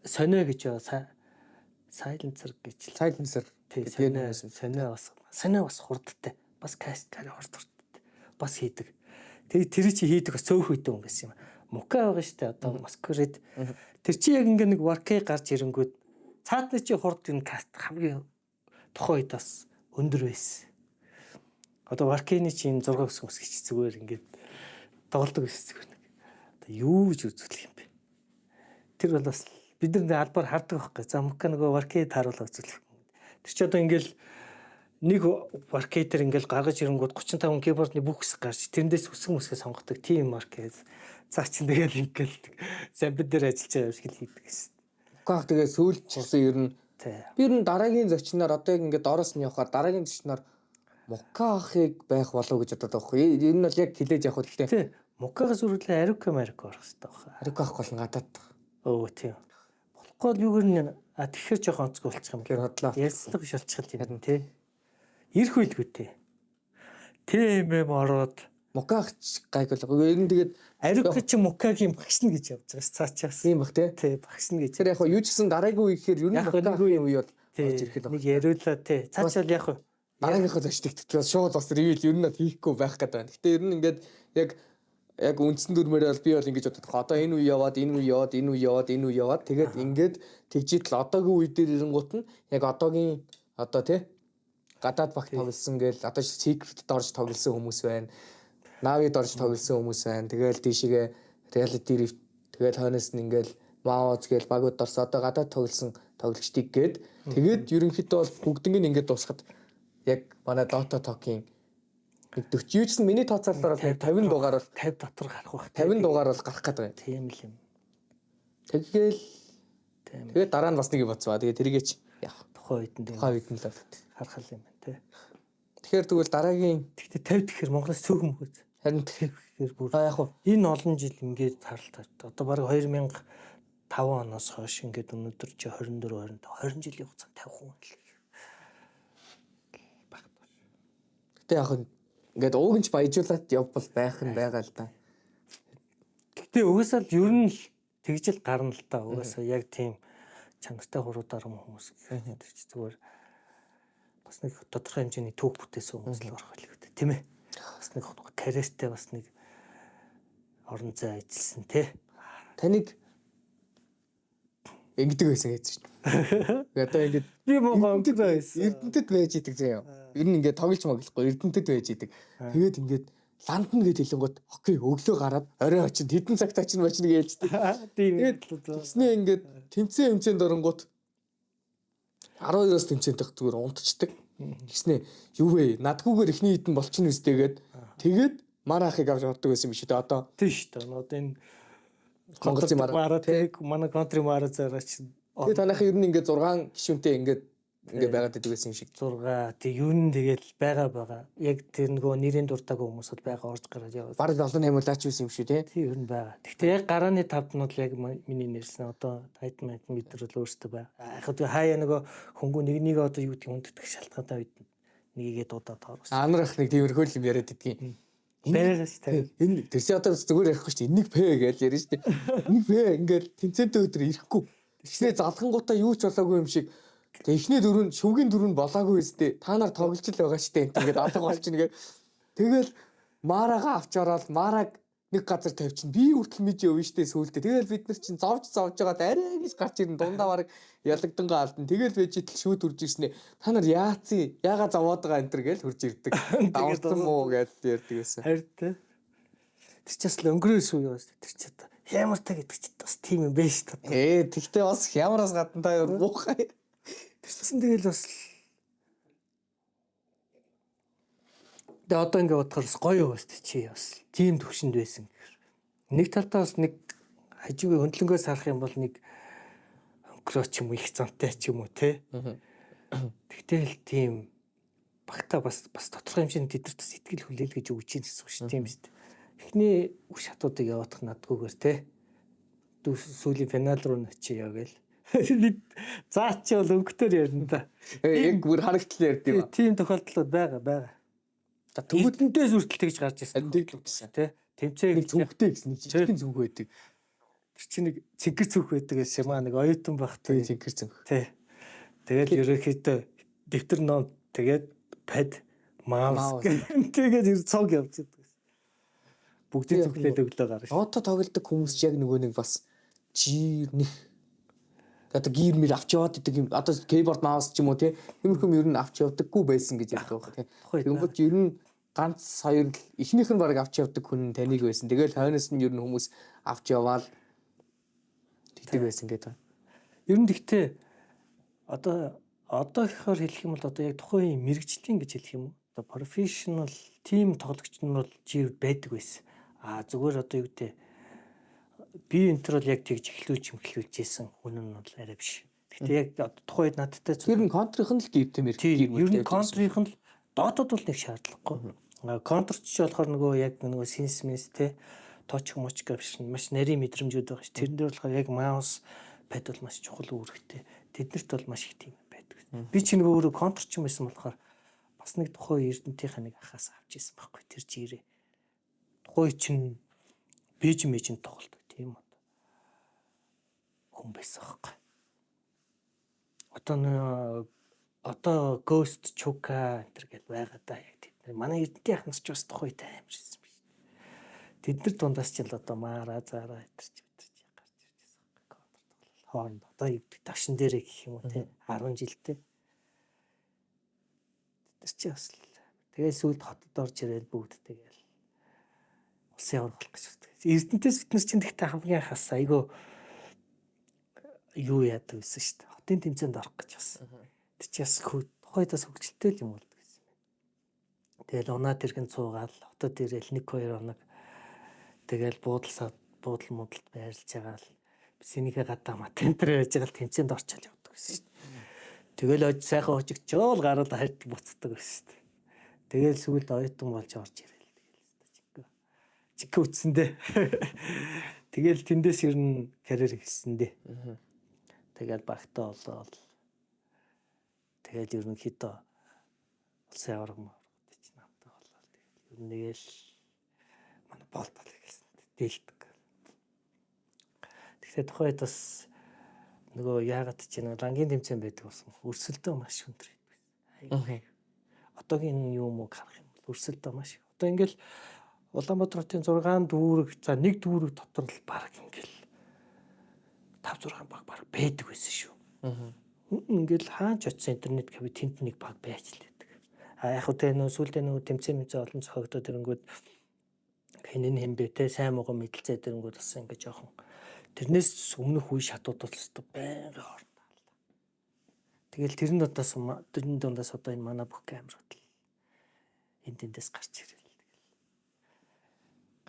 сонио гэж сайленсер гэж. Сайленсер. Сонио бас хурдтай. Бас каст кари хурдтай. Бас хийдэг. Тэр чи хийдэг бас цөөх үйтэй юм байсан юм. Мука байгаа штэ одоо маскуред. Тэр чи яг ингээ нэг варкей гарч ирэнгүүт цаатны чи хурд энэ каст хамгийн тухайн үед бас өндөр байсан. Одоо варкейны чи энэ 6 өсгөс гэж зүгээр ингээд тоглодог байсан зүгээр нэг. Одоо юу гэж үзүүлэх юм бэ? Тэр бол бас бид нар албаар хардаг байхгүй. За мука нөгөө варкей тааруулаа үзүүлэх. Тэр чи одоо ингээл нэг варкей дээр ингээл гаргаж ирэнгүүт 35 кибордны бүх хэсэг гарч тэрнээс үсгэн сонгодог тим маркет. Цаа чин тэгэл ингээл самбид дээр ажиллаж байгаа юм шиг хийдэг гэсэн. Муках тэгээ сүүлчсэн ер нь би ер нь дараагийн зочноор одоо яг ингээд доороос нь явахаар дараагийн зочноор мукахыг байх болов гэж бодоод байгаа хгүй. Ер нь бол яг хилээж явах хэрэгтэй. Мукахаас үргэлжлэн арука орох хэрэгтэй байна. Арука болон гадаад. Өө тийм. Болохгүй л юугээр нь тэгэхэр жоохон онцгой болчих юм. Тэр хотлоо. Ярьцлага биш болчих юм тий. Ирэх үйлгүй тий. Тийм ороод муках гайг бол ер нь тэгээд арука чи мукагийн багшна гэж явж байгаа ш цаачаас. Тийм бах тий. Тий багшна гэж. Тэр яг юу ч гэсэн дараагийн үе гэхээр ер нь мукагийн үе бол орж ирэх л. Нэг яриулаа тий. Цаачаал яг дараагийнхаа зочдыг тэтгэл шууд бас ревил ер нь хийхгүй байх гэдэг байна. Гэтэ ер нь ингээд яг үндсэн дүрмээр бол би бол ингэж боддог. Одоо энэ үе яваад тэгээд ингээд тэгжитэл одоогийн үе дээр ирэнгуут нь яг одоогийн одоо тий гадаад багт тоглосон гээл одоо secret-д орж тоглосон хүмүүс байна. Navi-д орж тоглосон хүмүүс байна. Тэгээл тийшээгээ reality rift тэгээл хойноос нь ингээл Maoz гээл багууд орсон одоо гадаад тоглосон тоглогчдыг гээд тэгээд ерөнхийдөө бол бүгднийг ингээд дуусгаад яг манай Dota Talk-ийн 40 юу ч гэсэн миний тооцоололоор 50 дугаар бол 50 дотор гарах байх. 50 дугаар бол гарах гэдэг юм. Тийм л юм. Тэгээд дараа нь бас нэг бодсоо. Тэгээд тэргээч яах. Тухайн үед нь л харах юм байна тий. Тэгэхээр тэгвэл дараагийн тэгтээ 50 гэхээр Монголоос цөөхөн мөхөз. Харин тэгэхээр бүр яг хуу энэ олон жил ингээд харалтаа. Одоо баг 2005 оноос хойш ингээд өнөөдөр чи 24 20 жилийн хугацаанд 50 хүн л багт. Гэтэ яг ингээд уугинч баяжуулаад явбал байх нь байгаа л да. Гэтэ угаасаа л ер нь л тэгжэл гарна л та. Угаасаа яг тийм чанартай хуруудаар хүмүүс гэхэд чи зүгээр бас нэг тодорхой хэмжээний түүх бүтээсэн хүмүүс л орох байлгүй дээ. Тийм ээ. Бас нэг карьертэй бас нэг орон зай ажилласан тий. Таныг ингэдэг байсан гэж байна. Одоо ингэж Би муу өнгөрөө байсан. Эрдэнэтэд байж идэг заяа. Ер нь ингээд тоглож моглохгүй Эрдэнэтэд байж идэг. Тэгээд ингээд ландна гэж хэлэнгүүт окей өглөө гараад орой очинд хэдэн цагт очино гэж ээлждэг. Тэгээд тэгснээ ингээд тэмцээнд оронгууд 12-оос тэмцээндх зүгээр унтцдаг. Тэгснээ юу вэ? Надгүйгээр ихний хитэн болчихно үстэйгээд тэгээд марахыг авч ордог байсан юм шиг дээ. Одоо тийм шүү дээ. Одоо энэ Монголын мараа тэг манай контри мараа зараач. Тэгээд танайхан ер нь ингээд 6 гишүүнтэй ингээд байгаад байдаг байсан юм шиг. 6 тэг юу н тэгэл байгаа. Яг тэр нөгөө нэрийн дуртаагүй хүмүүсд байгаа орж гараад яваад. Бараг 7-8 улаач байсан юм шүү тий. Тийм ер нь байгаа. Гэхдээ яг гарааны тавднууд яг миний нэрсэн одоо хайдман мэдрэл өөртөө байгаа. Яг тэгээ хаяа нөгөө хөнгөө нэг одоо юу гэдэг хүндэтгэх шалтгаантай үед нэгийгээ дуудаад тоорсон. Анарах нэг тиймэрхүү юм яриад идгийн. Байгаа ш та. Энэ тэрсээ одоо зүгээр ярихгүй шүү дээ. Энийг пэ гэж ярьж шүү дээ. Энийг пэ ингээд тэнцэнтэй өдөр ирэхгүй. Тэгснээ залхангуудаа юу ч болоогүй юм шиг. Тэгээ эхний дөрөв шүмгийн дөрөв болоогүй өстэй. Та нар тоглож л байгаа шүү дээ. Ингээд алга болчихно гэ. Тэгэл Марага авч ороод Мараг нэг газар тавьчихна. Би хүртэл мэдээ өвн штэ сүултээ. Тэгэл бид нар чинь зовж байгаад арай гэж гарч ирэн дундаа бараг ялагдангоо алдна. Тэгэл вэжитэл шүүд үрж ирснэ. Та нар яац яага зовоод байгаа энэ төр гэж хурж ирдэг. Давсан муу гэж ярьдаг байсан. Харин тэр ч бас өнгөрөөс үе бас тэр ч одоо хямартай гэдэг чи бас тийм юм байна шүү дээ. Тэгтээ бас хямараас гадна та муухай. Тэр чинь тэгэл бас тэгээ одоо ингээд бодохоор гоё юу баст чи бас тийм төвшөнд байсан гэхээр нэг талдаа бас нэг хажуугийн хөндлөнгөөс харах юм бол нэг өнгөрөө ч юм уу их зантай ч юм уу те. Тэгтэл тийм багтаа бас тодорхой хэмжээний тэдэрт сэтгэл хүлээл гэж өгч юм гэсэн үг шүү тийм шүү дээ. Эхний үр шатуудыг явуудах надгүйгээр те. Сүүлийн финал руу очиё гээл. Заа чи бол өнгөтөр ярина да. Яг бүр харагдлаа ярьд юм. Тийм тохиолдлууд байгаа. За төвөдөнтөөс үртэл тэгж гарч ирсэн. Тэглэг гэсэн Тэ. Тэмцээг зүнхтэй гэсэн нэг жижигхэн зүнх байдаг. Тэр чинь нэг цэнгэр зүнх байдаг гэсэн юм аа нэг оюутан багтай. Цэнгэр зүнх. Тэ. Тэгэл ерөөхдөө дэвтэр ном тэгээд пад маус тэгээд цог явж байдаг. Бүгдийн зүглээд өглөө гарна. Одоо тоглодог хүмүүс ч яг нөгөө нэг бас жирнэх одоо гэр мэр авч яваад идэг юм. Одоо keyboard mouse ч юм уу тий. Тиймэрхүү ер нь авч явдаггүй байсан гэж ярьдаг байх тий. Тэгвэл ер нь ганц хоёр эхнийх нь баг авч явдаг хүн таныг байсан. Тэгэл хойноос нь ер нь хүмүүс авч яваал тэгдэг байсан гэдэг. Ер нь гэхдээ одоо ихоор хэлэх юм бол одоо яг тухайн мэрэгжлийн гэж хэлэх юм уу? Одоо professional team тоглогч нар бол жив байдаг байсан. Зүгээр одоо юу гэдэг би энэ төр бол яг тэгж эхлүүлжсэн хүн нь бол арай биш. Гэхдээ яг тухайд надтай ер нь контрийнх нь л гэртэй мэр. Ер нь контрийнх нь л доотод бол нэг шаардлагагүй. Контрч болохоор нөгөө яг нөгөө синсмэс те точ моч гэж маш нарийн мэдрэмжүүд байгаа ш. Тэрэн дээр болохоор яг маус пад бол маш чухал үүрэгтэй. Тэднэрт бол маш их тийм байдаг. Би ч нөгөө өөрөө контрч юм байсан болохоор бас нэг тухайн эрдэнтийнхаа нэг ахаас авч ирсэн байхгүй тэр жирээ. Тухайн чинь бэж мэжин тоглолт тийм үү. Хүн байсан байхгүй. Одоо Ghost Chuka энэ гэж байгаа да яг тэд нар манай эрдэнтийн ахнаас ч бас тухайд амар ирсэн биш. Тэд нар дундаас ч л одоо Мара Зара гарч иржсэн байхгүй. Хооронд одоо югдэх ташин дээрээ гэх юм уу те 10 жилдээ. Тэр чи бас тэгээ сүүлд хотод орж ирэл бүгд тэгэл усын явуулах гэж байна. Эрдэнтээс фитнес чинь тэгтээ хамгийн хас айгүй юу яадаг гэсэн шүү дээ. Хотын тэмцээнд орох гэж бас. Тэр чи бас тухайдаас хөвгөлтэй л юм болдог гэсэн юм. Тэгэл унаад иргэн цуугаал хотод ирээл 1-2 хоног тэгэл буудал муудалд байрлаж байгаа л синийхээ гадаа матентэр байж байгаа л тэмцээнд орчол явдаг гэсэн шүү дээ. Тэгэл сайхан хожигчоол гараад хайт буцдаг гэсэн шүү дээ. Тэгэл сүүлд оюутан болж орж ирээл тэгэл чиг үтсэндээ. Тэгэл тэндээс ер нь карьер хийсэндээ. Тэгэл багтаа болоод тэгэл ерөнхийдөө улсын авраг мөрөд чи намтай болоод тэгэл ер нь нэгэл манай болтол гэсэн дээлдэг. Гэхдээ тухайд бас нөгөө яагаад ч нэг рангийн тэмцээн байдаг болсон. Өрсөлдөө маш өндөр байсан. Одоогийн юм уу харах юм бол өрсөлдөө маш. Одоо ингээл Улаанбаатар хотын 6 дүүрэг за нэг дүүрэг дотор л баг ингээл 5 6 баг байдаг байсан шүү. Ингээл хаач очсон интернет кафе тэнд нэг баг байж л байдаг. Яг хөө тэ нөө сүулдэ нөө тэмцээн олон цохогдоод ирэнгүүт хинэн хэмбэ те сайн муугаа мэдлцээд ирэнгүүт бас ингээ жоохон тэрнээс өмнөх үе шатууд бол өстө байнга хордоо. Тэгэл тэрэн дундаас одоо энэ манай бүх камерууд л энд тэндээс гарч ирэл.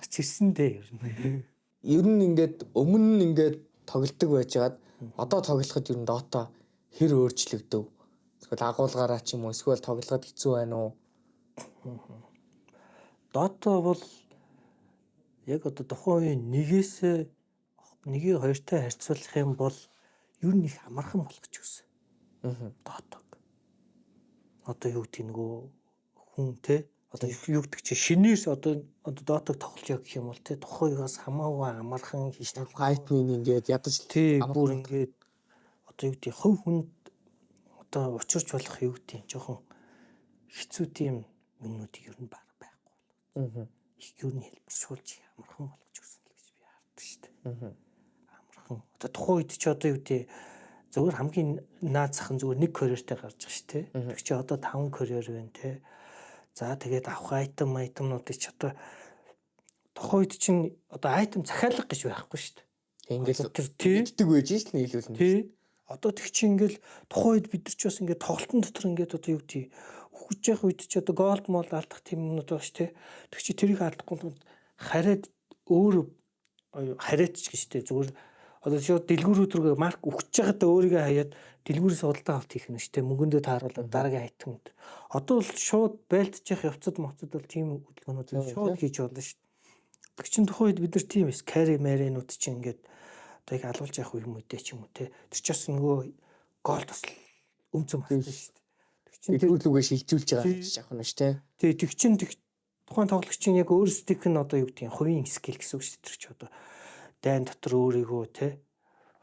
Гарч ирсэн дээ ер нь. Ер нь ингээд өмнө нь ингээд тоглолтог байжгаад одоо тоглоход ер нь Dota хэр өөрчлөгдөв? Эсвэл агуулгаараа ч юм уу эсвэл тоглоход хэцүү байна уу? Dota бол яг одоо тухайн үеийн нэгийг хоёртой харьцуулах юм бол ер нь их амархан болгож өгсөн. Dota. Одоо юу гэдэг нөгөө хүн те одоо юу гэдэг чи шинээр одоо Dota-г тоглож яах гэх юм бол те тухайгаас хамаагүй амархан хийж тав. Хайтмын ингээд ядаж бүр ингээд одоо юу гэдэг хувь хүнд одоо учирч болох юу гэдэг жоохон хэцүү тийм юмнуудыг ер нь байхгүй бол. Их ер нь хэлбэршүүлж амархан болгож өгсөн л гэж би хардаг шүү дээ. Амархан. Одоо тухайн үед чи одоо юу гэдэг зөвхөн хамгийн наад зах нь зөвхөн нэг карьертэй гарч байгаа шүү дээ. Тэг чи одоо 5 карьер байна те. За тэгээд авах айтемнуудыг ч одоо тухайн үед чинь одоо айтем захиалга гэж байхгүй шүү дээ. Ингээл тэгдэг байж шít нийлүүлнэ. Тий. Одоо тэг чи ингээл тухайн үед бид нар ч бас ингээд тоглолтын дотор ингээд одоо юу гэдэг үхэж явах үед ч одоо голд мол алдах тийм юмнууд байгаа шүү дээ. Тэг чи тэрийг алдахгүй хараад өөр хараад ч гэж дээ зүгээр одоо шууд дэлгүүрүүд рүү марк үхэж байгаадаа өөрийгөө хаяад дэлгүүрээс удаа авт хийх нь шүү дээ. Мөнгөндөө тааруулаад дараагийн айтемд. Одоо бол шууд байлдчих явцад моцод бол тийм хөдөлгөөнүүд шууд хийж болно шүү дээ. Тэг чин тухайн үед бид нар тийм эс карри маринууд чинь ингээд одоо яг алуулж явах юм үедээ ч юм уу те. Тэр ч бас нөгөө гол бас өмцөн басна шүү дээ. Тэг чин тэр лүгээ шилжүүлж байгаа гэж яах нь ш те. Тэг чин тухайн тоглогчийн яг өөр стик нь одоо юу гэдэг хувийн скил гэсэн үг шүү дээ. Тэр ч одоо дайн дотор өөрийгөө те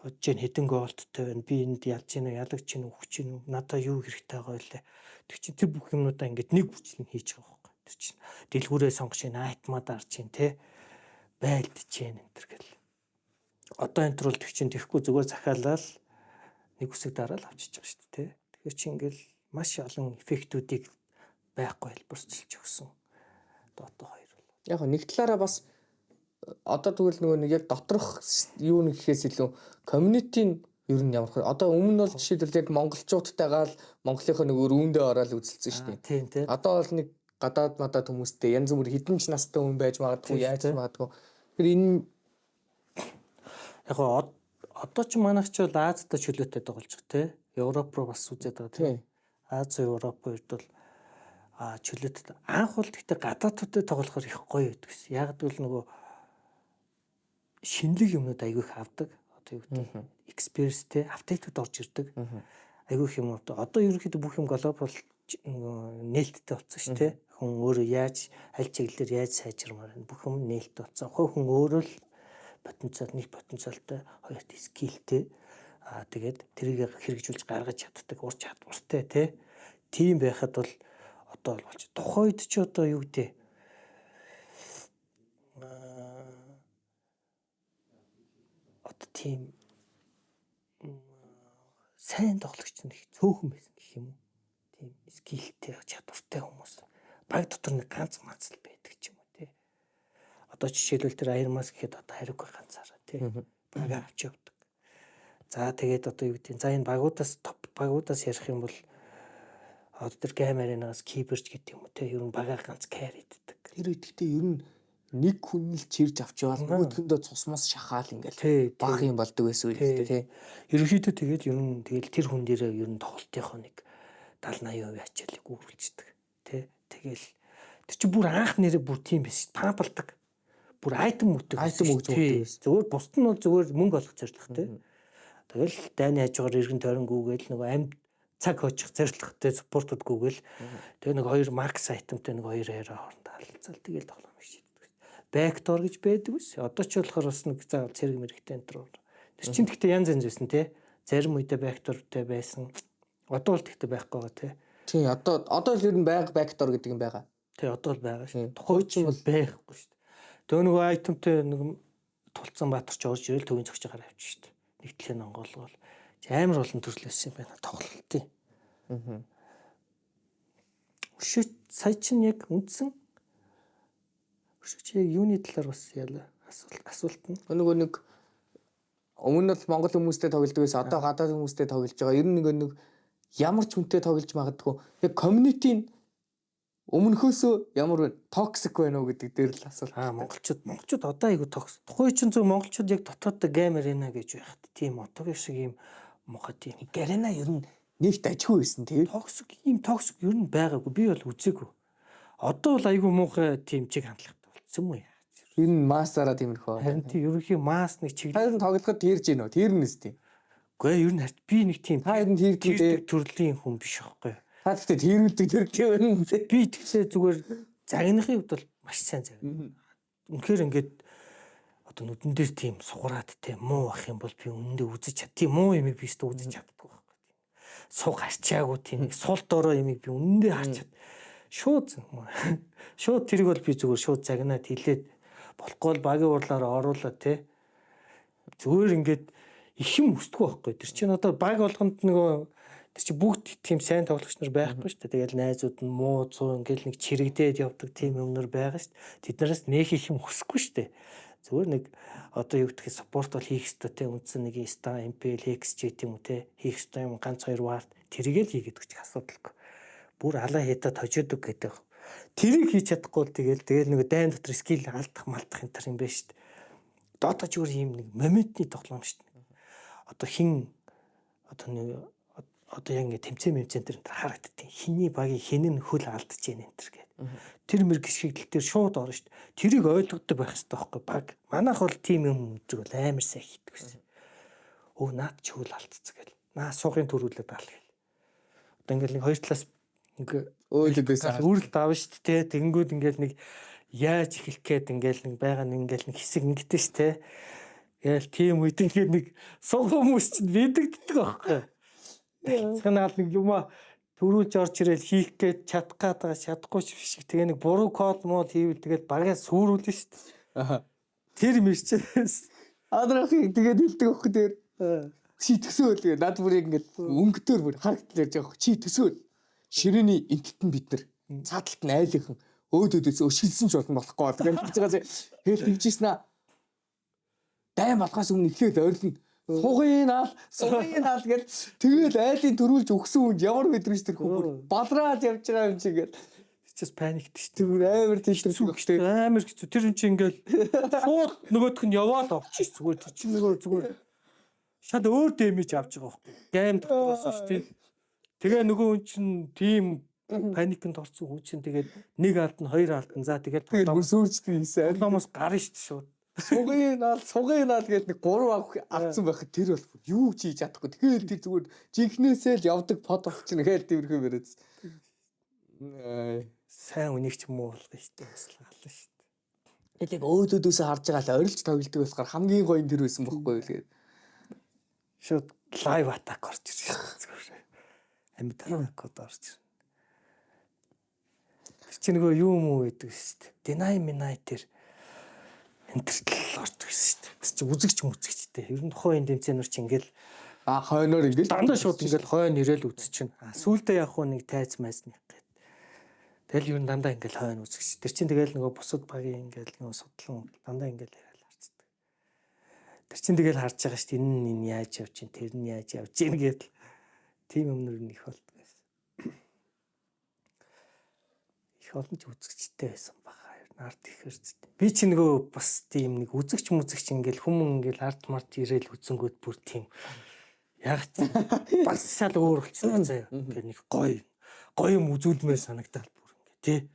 hodж ийн хэдэн голдтой байна. Би энд ялж гин үү, ялагч гин үү, хүч гин үү, надаа юу хэрэгтэй байгаа вэ? Тэг чин тэр бүх юмнуудаа ингээд нэг бүчлэн хийж байгаа байхгүй. Тэр чин дэлгүүрээ сонгож ийн, айтмаа дарж ийн те байлдж ийн энэ төр гэл. Одоо энэ төр бол тэг чин тэхгүй зүгээр захиалал нэг үсэг дараал авчиж байгаа шүү дээ. Тэгэхээр чи ингээл маш олон эффектүүдийг байхгүй хэлбэрчилж өгсөн. Dota 2 бол. Яг нэг талаараа бас одоо тэгвэл нөгөө нэг яг доторх юу нэг гэхээс илүү community-н ер нь ямар одоо өмнө нь бол жишээлбэл яг монголчуудтайгаа л Монголынхоо нөгөө рүүндээ ороод үзэлцсэн шүү дээ. Тийм тийм. Одоо бол нэг гадаад мадад хүмүүстэй янз бүр хідэн ч настай хүн байж магадгүй яаж магадгүй. Тэгэхээр энэ яг одоо ч манайх ч бол Азиад чөлөөтэй тоглож байгаа те. Европ руу бас үзээд байгаа те. Аз Европ үед бол чөлөөтэй. Анх бол гэхдээ гадаадтай тоглохоор их гоё байдаг ш. Яг л нөгөө шинэлэг юмнууд айгүй их авдаг. Одоо юу гэдэг эксперттэй апдейтууд орж ирдэг. Айгүй их юм одоо ерөнхийдөө бүх юм глобал нээлттэй болсон шүү дээ. Хүн өөрөө яаж аль чиглэлээр яаж сайжирмаар байна. Бүх юм нээлттэй болсон. Хүн өөрөө л потенциалтай хоёрт скиллтэй тэгээд тэрийг хэрэгжүүлж гаргаж чаддаг ур чадвартай тий. Тийм байхад бол одоо болж тухайд ч одоо юу гэдэг одоо тийм сайн тоглогч нэг цөөхөн байсан гэх юм уу. Тийм скиллтэй чадвартай хүмүүс баг дотор нэг ганц мац л байдаг ч юм уу тий. Одоо жишээлбэл тэр Airmas гэхэд одоо хариугүй ганцаараа тий. Баг авч явдаг. За тэгээд одоо юу гэдэг за энэ багуудаас топ багуудаас ярих юм бол одоо тэр геймеринаас киберч гэдэг юм уу тий. Ер нь багаа ганц carry-ддэг. Тэр үедээ ер нь нэг хүн л чирж авч яваад нөгөөдгөндөө цусмас шахаал ингээл баг юм болдог байсан үү тий. Ерөнхийдөө тэгээд ер нь тэгэл тэр хүн дээрээ ер нь тоглолтынхоо нэг 70-80% ачааллыг үүрүүлждэг тий. Тэгэл тэр чинь бүр анх нэрээ бүр тийм биш пампалдаг. Бүр айтем өгдөг. Айтем өгж өгдөг. Зүгээр бусд нь бол зүгээр мөнгө олох зорилготой. Тэгэл дайны хажуугаар эргэн тойрон гүгээл нөгөө амьд цаг хожих зорилготой спортод гүгээл тэгээ нэг хоёр макс айтемтай нэг хоёр яриа хоорондоо халцал тэгэл тоглоом шийддэг. Бэктор гэж байдаг ус. Одоо ч болохоор бас нэг цэрэг мэрэгтэй энэ төр Тэр чинь гэхдээ янз янз байсан тий. Зарим үедээ бактуртай байсан. Одоо л тэгтээ байхгүй байгаа тий. Тий одоо л ер нь байнга бактор гэдэг юм байгаа. Тий одоо л байгаа шүү. Тухайн үед бол байхгүй шүү. Тэгээ нөгөө айтемтэй нэг тулцсан Баатарч орж ирэл төвийн зогч гараа авчих шүү дээ. Нэгтлэн онгоолгол. Амар олон төрлөөс юм байна тоглолтын. Аа. Өшөө сая чинь яг үндсэн. Өшөө чи яг юуны талаар бас яла асуулт нь. Нөгөө нэг өмнө нь Монгол хүмүүстэй тоглодог байсан. Одоо гадаад хүмүүстэй тоглож байгаа. Ер нь нэг ямар ч хүнтэй тоглож магадгүй. Яг community-ийн өмнөхөөсөө ямар вэ? Токсик байна уу гэдэг дээр л асуулт. Монголчууд одоо айгу токсик. Тухайн чинь зөв монголчууд яг дотооддоо геймер байна гэж байхад тийм отог шиг юм мохоо тийм. Гарена ер нь нэгт ажгүй байсан тийм. Токсик ер нь байгаагүй. Би бол үзээгүй. Одоо бол айгу муухай тийм чиг хандлагатай болсон юм уу яа. Ер нь маасаараа тиймэрхүү. Харин тийм ерөнхий маас нэг чиглэл. Харин тоглоход тэрж гинөө. Тэрнэс тийм. Гэхдээ ер нь би нэг тийм харин тэр төрлийн хүн биш аахгүй. Та тэгтээ тэрүүлдэг байна. Би тэгсээ зүгээр загнахын хувьд бол маш сайн загна. Үнэхээр ингээд одоо нүдэн дээр тийм сугараад тийм муу ах юм бол би үнэндээ үзэж чад. Тийм муу юмыг би өөртөө үзэж чаддаггүй байхгүй. Суг харчаагүй тийм сул дорой юмыг би үнэндээ харчаад шууд тэрийг бол би зүгээр шууд загнаад хилээд болохгүй бол багийн урлаараа оруулаад тий. Зүгээр ингээд их юм өсдөггүй байхгүй. Тэр чинь одоо баг болгонд нөгөө тэр чинь бүгд тийм сайн тоглогч нар байхгүй шүү дээ. Тэгэл найзууд нь муу цуу ингээл нэг чирэгдээд явдаг тийм юмнар байгаа шүү дээ. Тэднээс нөх их юм хүсэхгүй шүү дээ. Зүгээр нэг одоо юу гэх спорт бол хийх ёстой те үндсэн нэг ста MPL XG тийм үү те хийх ёстой юм ганц 2 вард тэрийг л хийгээд өгчих асуудалгүй. Бүр алаа хятад хожоодог гэдэг. Тэрийг хийж чадахгүй л тэгэл нэг дайн дотор скил алдах малдах энэ төр юм байна шүү дээ. Дота ч өөр юм нэг моментны тоглоом шүү дээ. Одоо хин одоо яг ингэ тэмцээн дээр харагдтыг хиний багийн хинэн хөл алдаж яана энэ төр гэдэг. Тэр мэр гიშгдэл дээр шууд орно шүү дээ. Тэрийг ойлгодог байх хэрэгтэй байхгүй баг. Манайх бол тим юм зүг бол амар сайн хийдэг гэсэн. Өө наад ч хөл алдцсан гэл. Наа суугын төрүүлээд аал гэл. Одоо ингээл нэг хоёр талаас ингээ өөлөд байсан. Үрэлт аав шүү дээ. Тэгэнгүүт ингээл нэг яаж эхлэх гээд ингээл нэг байгаа нэг ингээл нэг хэсэг ингэдэж шүү дээ. Гээл тим үед ингээд нэг сул хүмүүс чинь бидэгддэг байхгүй. Цанаал нэг юма төрүүлж орж ирэл хийх гээд чадах гээд байгаа чадахгүй шиг тэгээ нэг буруу код мод хийвэл тэгээд багаас сүрүүлнэ шүү дээ. Аа. Тэр мэрчээс Адрахыг тэгээд хэлдэг байхгүй дээр чи төсөөл гээ над бүр ингээд өнгөтөр бүр харагдал ярьж байгаа. Чи төсөөл. Ширээний энтэтэн бид нар цааталт нь айлынхан өөдөөдөөс өшилсэн ч болохгүй. Тэгээд хэлж байгаа хэл тэгжсэн аа. Дайм болохоос өмнө эхлээд ойрлно. Сугын аал гэж тэгэл айлын төрүүлж өгсөн хүнд ямар мэдрэмж тэр хүн балраад явж байгаа юм чи ингээд чис паникт шүү дээ. Амар тийш зүгтэй амар хэцүү. Тэр юм чи ингээл шууд нөгөөх нь яваад авчих зүгээр. Тэр чинь нөгөө зүгээр шал өөр дэмэж авч байгаа байхгүй. Гейм дотроос шүү дээ. Тэгээ нөгөө хүн чинь тийм паникт орсон хүн чинь тэгээд нэг алдна хоёр алдна. За тэгээд бүр сүрчдэг юмсан. Одоомос гарна шүү дээ шууд. Сугын аал гэдэг нэг 3 авсан байхад тэр бол юу ч хийж чадахгүй. Тэгэхээр тэр зүгээр жинхнээсээ л явдаг под авч нэхэл тэрхүү яриад. Сайн үнийг ч муу болгоно шүү дээ. Аслаа шүү дээ. Тэгэл яг өөдөөдөөсөө харж байгаа л орилж тоглолдог болохоор хамгийн гоё нь тэр байсан бохгүй юу тэгээд. Шууд лайв атак орж ирж шүү дээ. Амьд атакод орж ирнэ. Тэр чинь нөгөө юу юм уу гэдэг шүү дээ. Deny Midnight тэр энтертэл орж ирсэн шүү дээ. Тэр чинь үзэгчтэй. Ер нь тухайн тэмцээнэр чинь ингээл хойноор ингээл дандаа шууд ингээл хойно ирээл үзчихнэ. Сүүлдээ яг хуу нэг тайз майз нэг гээд. Тэгэл ер нь дандаа ингээл хойно үзэгч. Тэр чинь тэгэл нөгөө бусад багийн ингээл нөгөө судлан дандаа ингээл яриад харцдаг. Тэр чинь тэгэл харж байгаа шүү дээ. Энэ яаж явж чинь тэр нь яаж явж чинь гээд тийм юмнөр нь их болдог байсан. Их олон ч үзэгчтэй байсан баха. Арт ихээр зү. Би чи нөгөө бас тийм нэг үзэгч ингээл хүмүүс ингээл арт март ирээл үзэнгүүд бүр тийм яг бас шал өөр болчихсон заяа. Ингээд нэг гоё юм үзүүлмээр санагдаад бүр ингээд тий.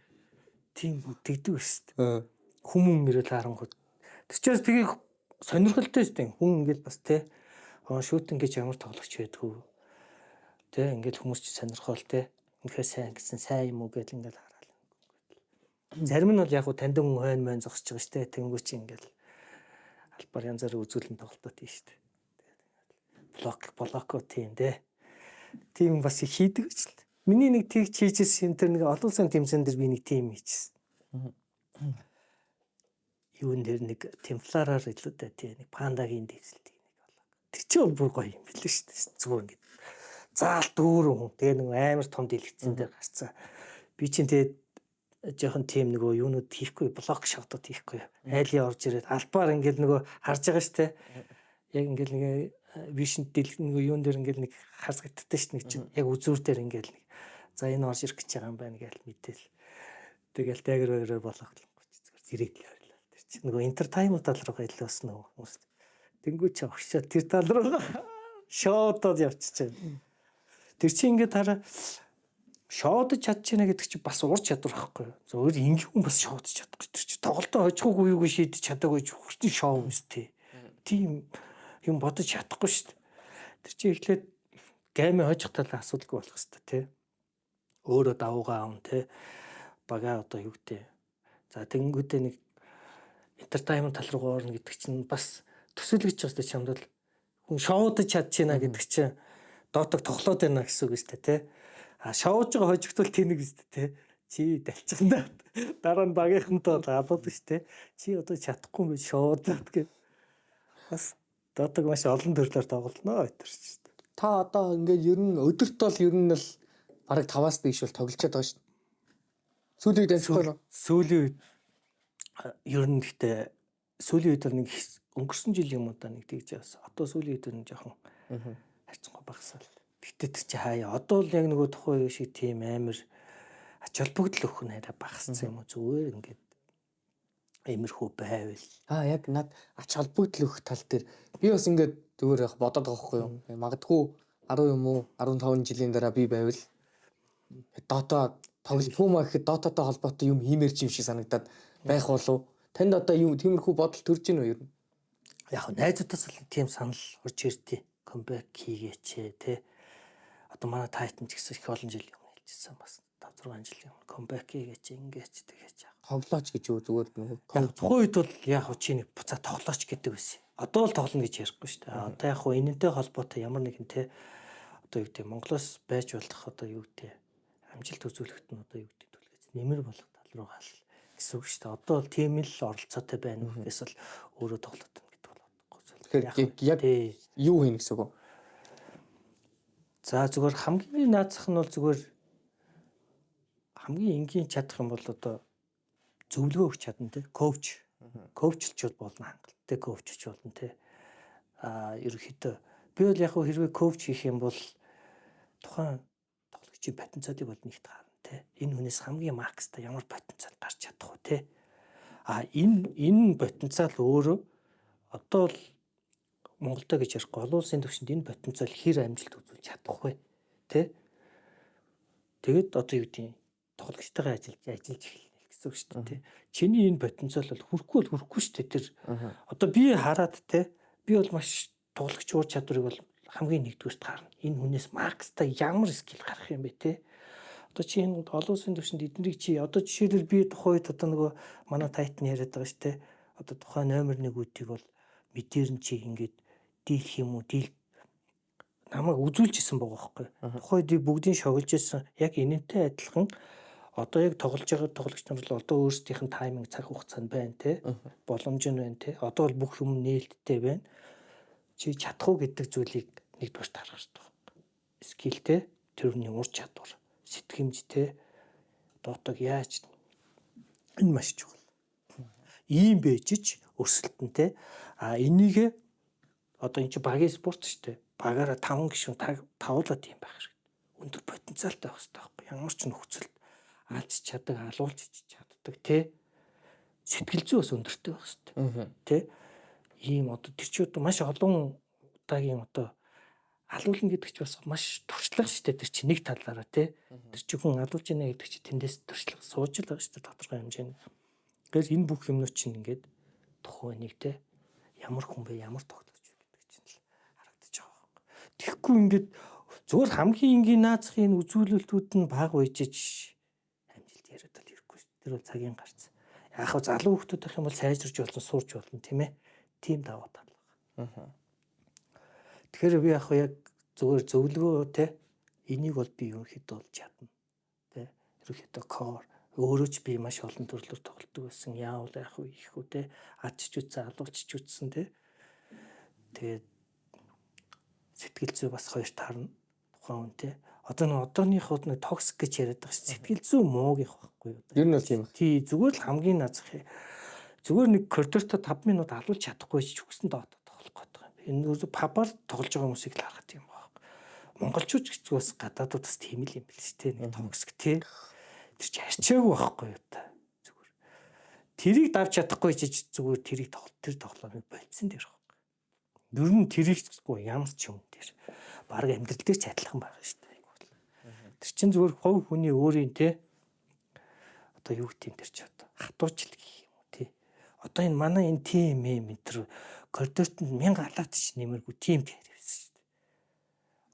Тийм тэгдэг шүү дээ. Хүмүүс ирээл харангууд. Тэчээс тгийг сонирхолтой шүү дээ. Хүн ингээд бас тий. Шүүт ингээд ямар тоглогч байдгүй. Тий ингээд хүмүүс ч сонирхол тий. Үнэхээр сайн гэсэн сайн юм уу гэж ингээд зарим нь бол яг танд хүн хойно мойн зогсож байгаа штэ тэнгуү чи ингээл албаар янзаар үзүүлэн тоглолтууд тийм штэ. блоко тийм дээ. Тийм бас их хийдэг ч л. Миний нэг тийг хийжсэн тэр нэг олон улсын тэмцээн дээр би нэг тим хийжсэн. Юун дээр нэг темплараар илүү дээ тий нэг пандагийн дэвсэлтийг нэг болоо. Тэр чинь бол бүр гоё юм билээ шүү дээ. Зүгээр ингээд заал дүүрэн хүн. Тэгээ нэг амар том дэлгэцэн дээр гарцсан. Би чинь тэгээд жоохон тим нөгөө юунууд хийхгүй блок шотод хийхгүй. Айлын орж ирээд албаар ингээд нөгөө харж байгаа шүү дээ. Яг ингээд нэг вишн дэлгэн нөгөө юун дээр ингээд нэг хасгагддаг шүү нэг чинь. Яг үзүүр дээр ингээд нэг за энэ орж ирэх гэж байгаа юм байна гэж мэдээл. Тэгэл дагэр болгох зүгээр зэрэг л явлаа. Тэр чинь нөгөө entertainment тал руугаа илүү бас нөгөө хүмүүс. Тэнгүү чи огшоо тэр тал руу шоудод явчихжээ. Тэр чинь ингээд хараа шоудж чадчихна гэдэг чинь бас ур чадвар байхгүй. Зөвөр ингийн хүн бас шоудж чадахгүй. Тэр чинь тоглолтоо хожихгүй юугүй шийдэж чадаагүй хүртэн шоу юмстэй. Тийм юм бодож чадахгүй шүү дээ. Тэр чинь эхлээд геймээ хожих талаа асуудалгүй болох хэрэгтэй тий. Өөрөө давуугаа аав тий. Бага одоо юу гэдэг. За тэнгүүдээ нэг entertainment тал руу орно гэдэг чинь бас төсөөлөгч бас чамд бол хүн шоудж чадчихна гэдэг чинь доотог тоглоод байна гэсэн үг шүү дээ тий. А шоуж байгаа хожигтол тэнэг шүү дээ тий. Чи далчихна дараа нь багийнхантай алууд шүү дээ. Чи одоо чадахгүй юм шоудаад гэх. Бас доотог маш олон төрлөөр тоглоно өтер шүү дээ. Та одоо ингээд ер нь өдөрт бол ер нь л бараг 5-аас дээш бол тоглолцоод байгаа шүү дээ. Сүүлийн үед амжихгүй нөө. Сүүлийн үед ер нь гэхдээ сүүлийн үед нэг өнгөрсөн жилийн юм удаа нэг тэгж яасан. Одоо сүүлийн үед нь жоохон хайцангуй багасаал. Гэтэ тэр чи хаяа. Одоо л яг нөгөө тухайн үе шиг тийм амар ач холбогдол өгөх нь арай багассан юм уу зүгээр ингээд иймэрхүү байвал. Яг над ач холбогдол өгөх тал дээр би бас ингээд зүгээр яг бодоод байгаа хгүй юу. Магадгүй 10 юм уу 15 жилийн дараа би байвал Dota тоглохгүй маа гэхэд Dota-тай холбоотой юм хиймэрч юм шиг санагдаад байх болов. Танд одоо юм тиймэрхүү бодол төрж гин үү ер нь? Яг найзуудаас л тийм санал орж ирдээ. Comeback хийгээч те. Одоо манай Titan ч гэсэн их олон жил юм хэлжсэн бас 5-6 жилийн өмнө comeback хийгээч ингээч тэгээч. Тоглооч гэж юу зүгээр нөгөө тухайн үед бол яг чи нэг буцаа тоглооч гэдэг байсан. Одоо л тоглоно гэж ярихгүй шүү дээ. Одоо яг хуу энэнтэй холбоотой ямар нэгэн те одоо юу гэдэг Монголоос байж болох одоо юу гэдэг амжилт үзүүлэхэд нь одоо юу гэдэг төлөвлөж нэмэр болох тал руу гал гэсэн үг шүү дээ. Одоо бол тийм л оролцоотой байна уу гэсэн л өөрөө тоглоод байна гэдэг бол бодохгүй. Тэгэхээр яг юу хийнэ гэсэн үг вэ? За зүгээр хамгийн наацх нь бол зүгээр хамгийн энгийн чадах юм бол одоо зөвлөгөө өгч чадна те коуч. Коучлж болно хангалттай коучч болно те. Ерөнхийдөө би бол яг хэрвээ коуч хийх юм бол тухайн тоглогчийн потенциалыг бол нэгт харна те. Энэ хүнээс хамгийн макстай ямар потенциал гарч чадах вэ те. Энэ потенциал өөрөө одоо л Монголда гэж ярихгүй олон улсын түвшинд энэ потенциал хэр амжилт үзүүлж чадах вэ те. Тэгэд одоо юу гэдэг тоглогчтойгоо ажиллаж эхэлнэ гэсэн үг шүү дээ. Чиний энэ потенциал бол хүрэхгүй шүү дээ. Тэр одоо би хараад те би бол маш тоглогч уур чадварыг бол хамгийн нэгдүгээрт гарна. Энэ хүнээс макстай ямар скил гарах юм бэ те. Одоо чи энэ олон улсын түвшинд эднийг чи одоо жишээлбэл би тухайн үед одоо нөгөө манай Titan яриад байгаа шүү дээ. Одоо тухайн номер 1-үүдийг бол мэдэрэн чи ингээд дийлэх юм уу дийл намайг үзүүлж исэн байгаа байхгүй. Тухайн үед бүгдийг шоглож исэн. Яг энэнтэй адилхан одоо яг тоглож байгаа тоглогч нар бол одоо өөрсдийнх нь тайминг цаг хугацаанд байна те. Боломж нь байна те. Одоо бол бүх юм нээлттэй байна. Чи чадах уу гэдэг зүйлийг нэгдүгээр тарах хэрэгтэй байна. Скил те, төрний ур чадвар, сэтгэмж те. Дотог яаж энэ маш чухал. Ийм бэжж өрсөлдөнтэй. Энийг одоо энэ чи багийн спорт шүү дээ. Багаараа 5 гишүүн тавуулаад юм байх хэрэгтэй. Өндөр потенциалтай байх хэрэгтэй байхгүй. Ямар ч нөхцөлд алж чаддаг, алуулж чаддаг те. Сэтгэл зүй бас өндөртэй байх хэрэгтэй. Тэ. Ийм одоо тэр чи одоо маш олон удаагийн одоо алуулна гэдэг чи бас маш туршлага шүү дээ. Тэр чи нэг талаараа те. Тэр чи хүн алуулж яана гэдэг чи тэндээс туршлага сууж л байгаа шүү дээ тодорхой хэмжээнд. Тэгэхээр энэ бүх юмнууд чинь ингээд тухайн нэг те ямар хүн бэ, ямар тогтолцоо гэдэг чинь л харагдаж байгаа юм. Тэгэхгүй ингээд зүгээр хамгийн энгийн наацхийн үзүүлэлтүүд нь баг байжж амжилт яриад л ирэхгүй шүү. Тэр бол цагийн гарц. Яг хөө залуу хүмүүс байх юм бол сайжирч болно, сурч болно тийм ээ. Тим даваа тал байгаа. Тэгэхээр би яг зүгээр зөвлөгөө те энийг бол би ерөнхийдөө болж чадна. Тэ ерөнхийдөө core өөрөө ч би маш олон төрлөөр тоглодог байсан. Яавал яах вэ их үү те адчж үтсэн, алуулчж үтсэн те. Тэгээд сэтгэл зүй бас хоёр таарна. Тухайн хүн те. Одооныход нэг токсик гэж яриад байгаа ш. Сэтгэл зүй муугийнх байхгүй юу? Ер нь бол тийм байна. Тий зүгээр л хамгийн назах. Зүгээр нэг коридортой 5 минут алуулж чадахгүй ч үгсэн доод тоглох гэдэг юм. Энэ пабар тоглож байгаа хүмүүсийг л харахад юм байна. Монголчууд ч бас гадаадуудаас тийм л юм бэл ч те. Нэг токсик те. Тэр чи арчаагүй байхгүй юу та. Зүгээр. Тэрийг давж чадахгүй ч зүгээр тэрийг тэр тоглоомыг болцсон дээр байхгүй. Ер нь тэрийггүй ямар ч юм дээр. Бараг амьдрал дээр ч адилхан байгаа шүү дээ. Тэр чин зүгээр хов хүний өөрийн те. Одоо юу гэдэм тэр чи одоо хатуужил гэх юм уу те. Одоо энэ манай энэ тим энэ тэр коридорт 1000 алаад ч нэмэргүй тим хэрэгсэн шүү дээ.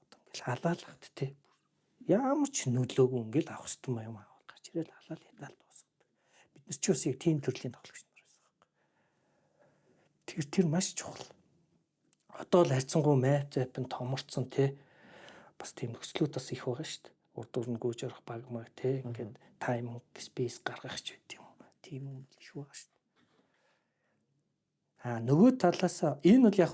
Одоо ингээл халаалахт те. Ямар ч нөлөөгүй ингээл авах хэвтан юм аваад гарч ирэл халаал ядаад дуусах. Бид нар ч бас яг тим төрлийн тоглогч нар байсан. Тэр маш чухал. Одоо л хайцсангуу мэп зэпэн томорцсон те. Бас тийм нөхцлүүд бас их байгаа шүү дээ. Урд дурн гүйж орох баг маг те. Ингээд тайм спейс гаргах ч байт юм. Тийм юм их байгаа шүү дээ. Нөгөө талаас энэ бол яг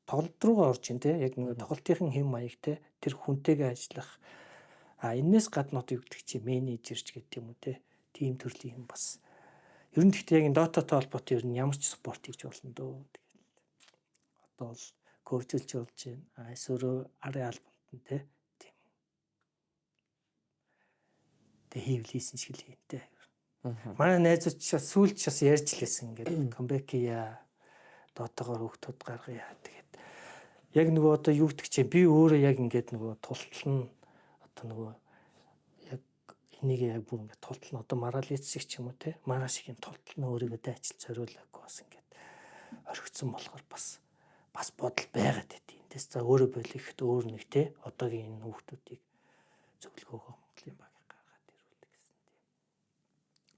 тоглолт руугаа орж ин те. Яг нөгөө тоглолтын хэм маяг те. Тэр хүнтэйгээ ажиллах. Энээс гадна одоо юу гэдэг чи менежерч гэдэг юм уу те. Тим төрлийн юм бас. Ер нь гэхдээ яг энэ дототой холбоотой ер нь ямар ч спорт хийж болно дөө. Тэгэл одоо бол коучлж болж байна. Эсвэл арын албанд нь те. Тийм. Тэ хийвлийсэн шиг л хийнтэй. Манай найзууд ч сүүлч бас ярьж лээсэн ингээд камбэк яа дотоогоор хөвгтүүд гаргая. Тэгээд яг нөгөө одоо юу гэдэг чинь би өөрөө яг ингээд нөгөө тултал нь одоо нөгөө яг энийг яг бүр ингээд тултал нь одоо маралиц шиг ч юм уу те мараа шиг юм тултал нь өөрийгөө дайчилж зориулаагүй бас ингээд орхигдсон болохоор бас бодол байгаад байдیں۔ Тэс за өөрөө болихт өөр нэг те одоогийн энэ хүүхдүүдийг зөвлөгөөгөө Монголын багийг гаргаад ирүүлдэг гэсэн тийм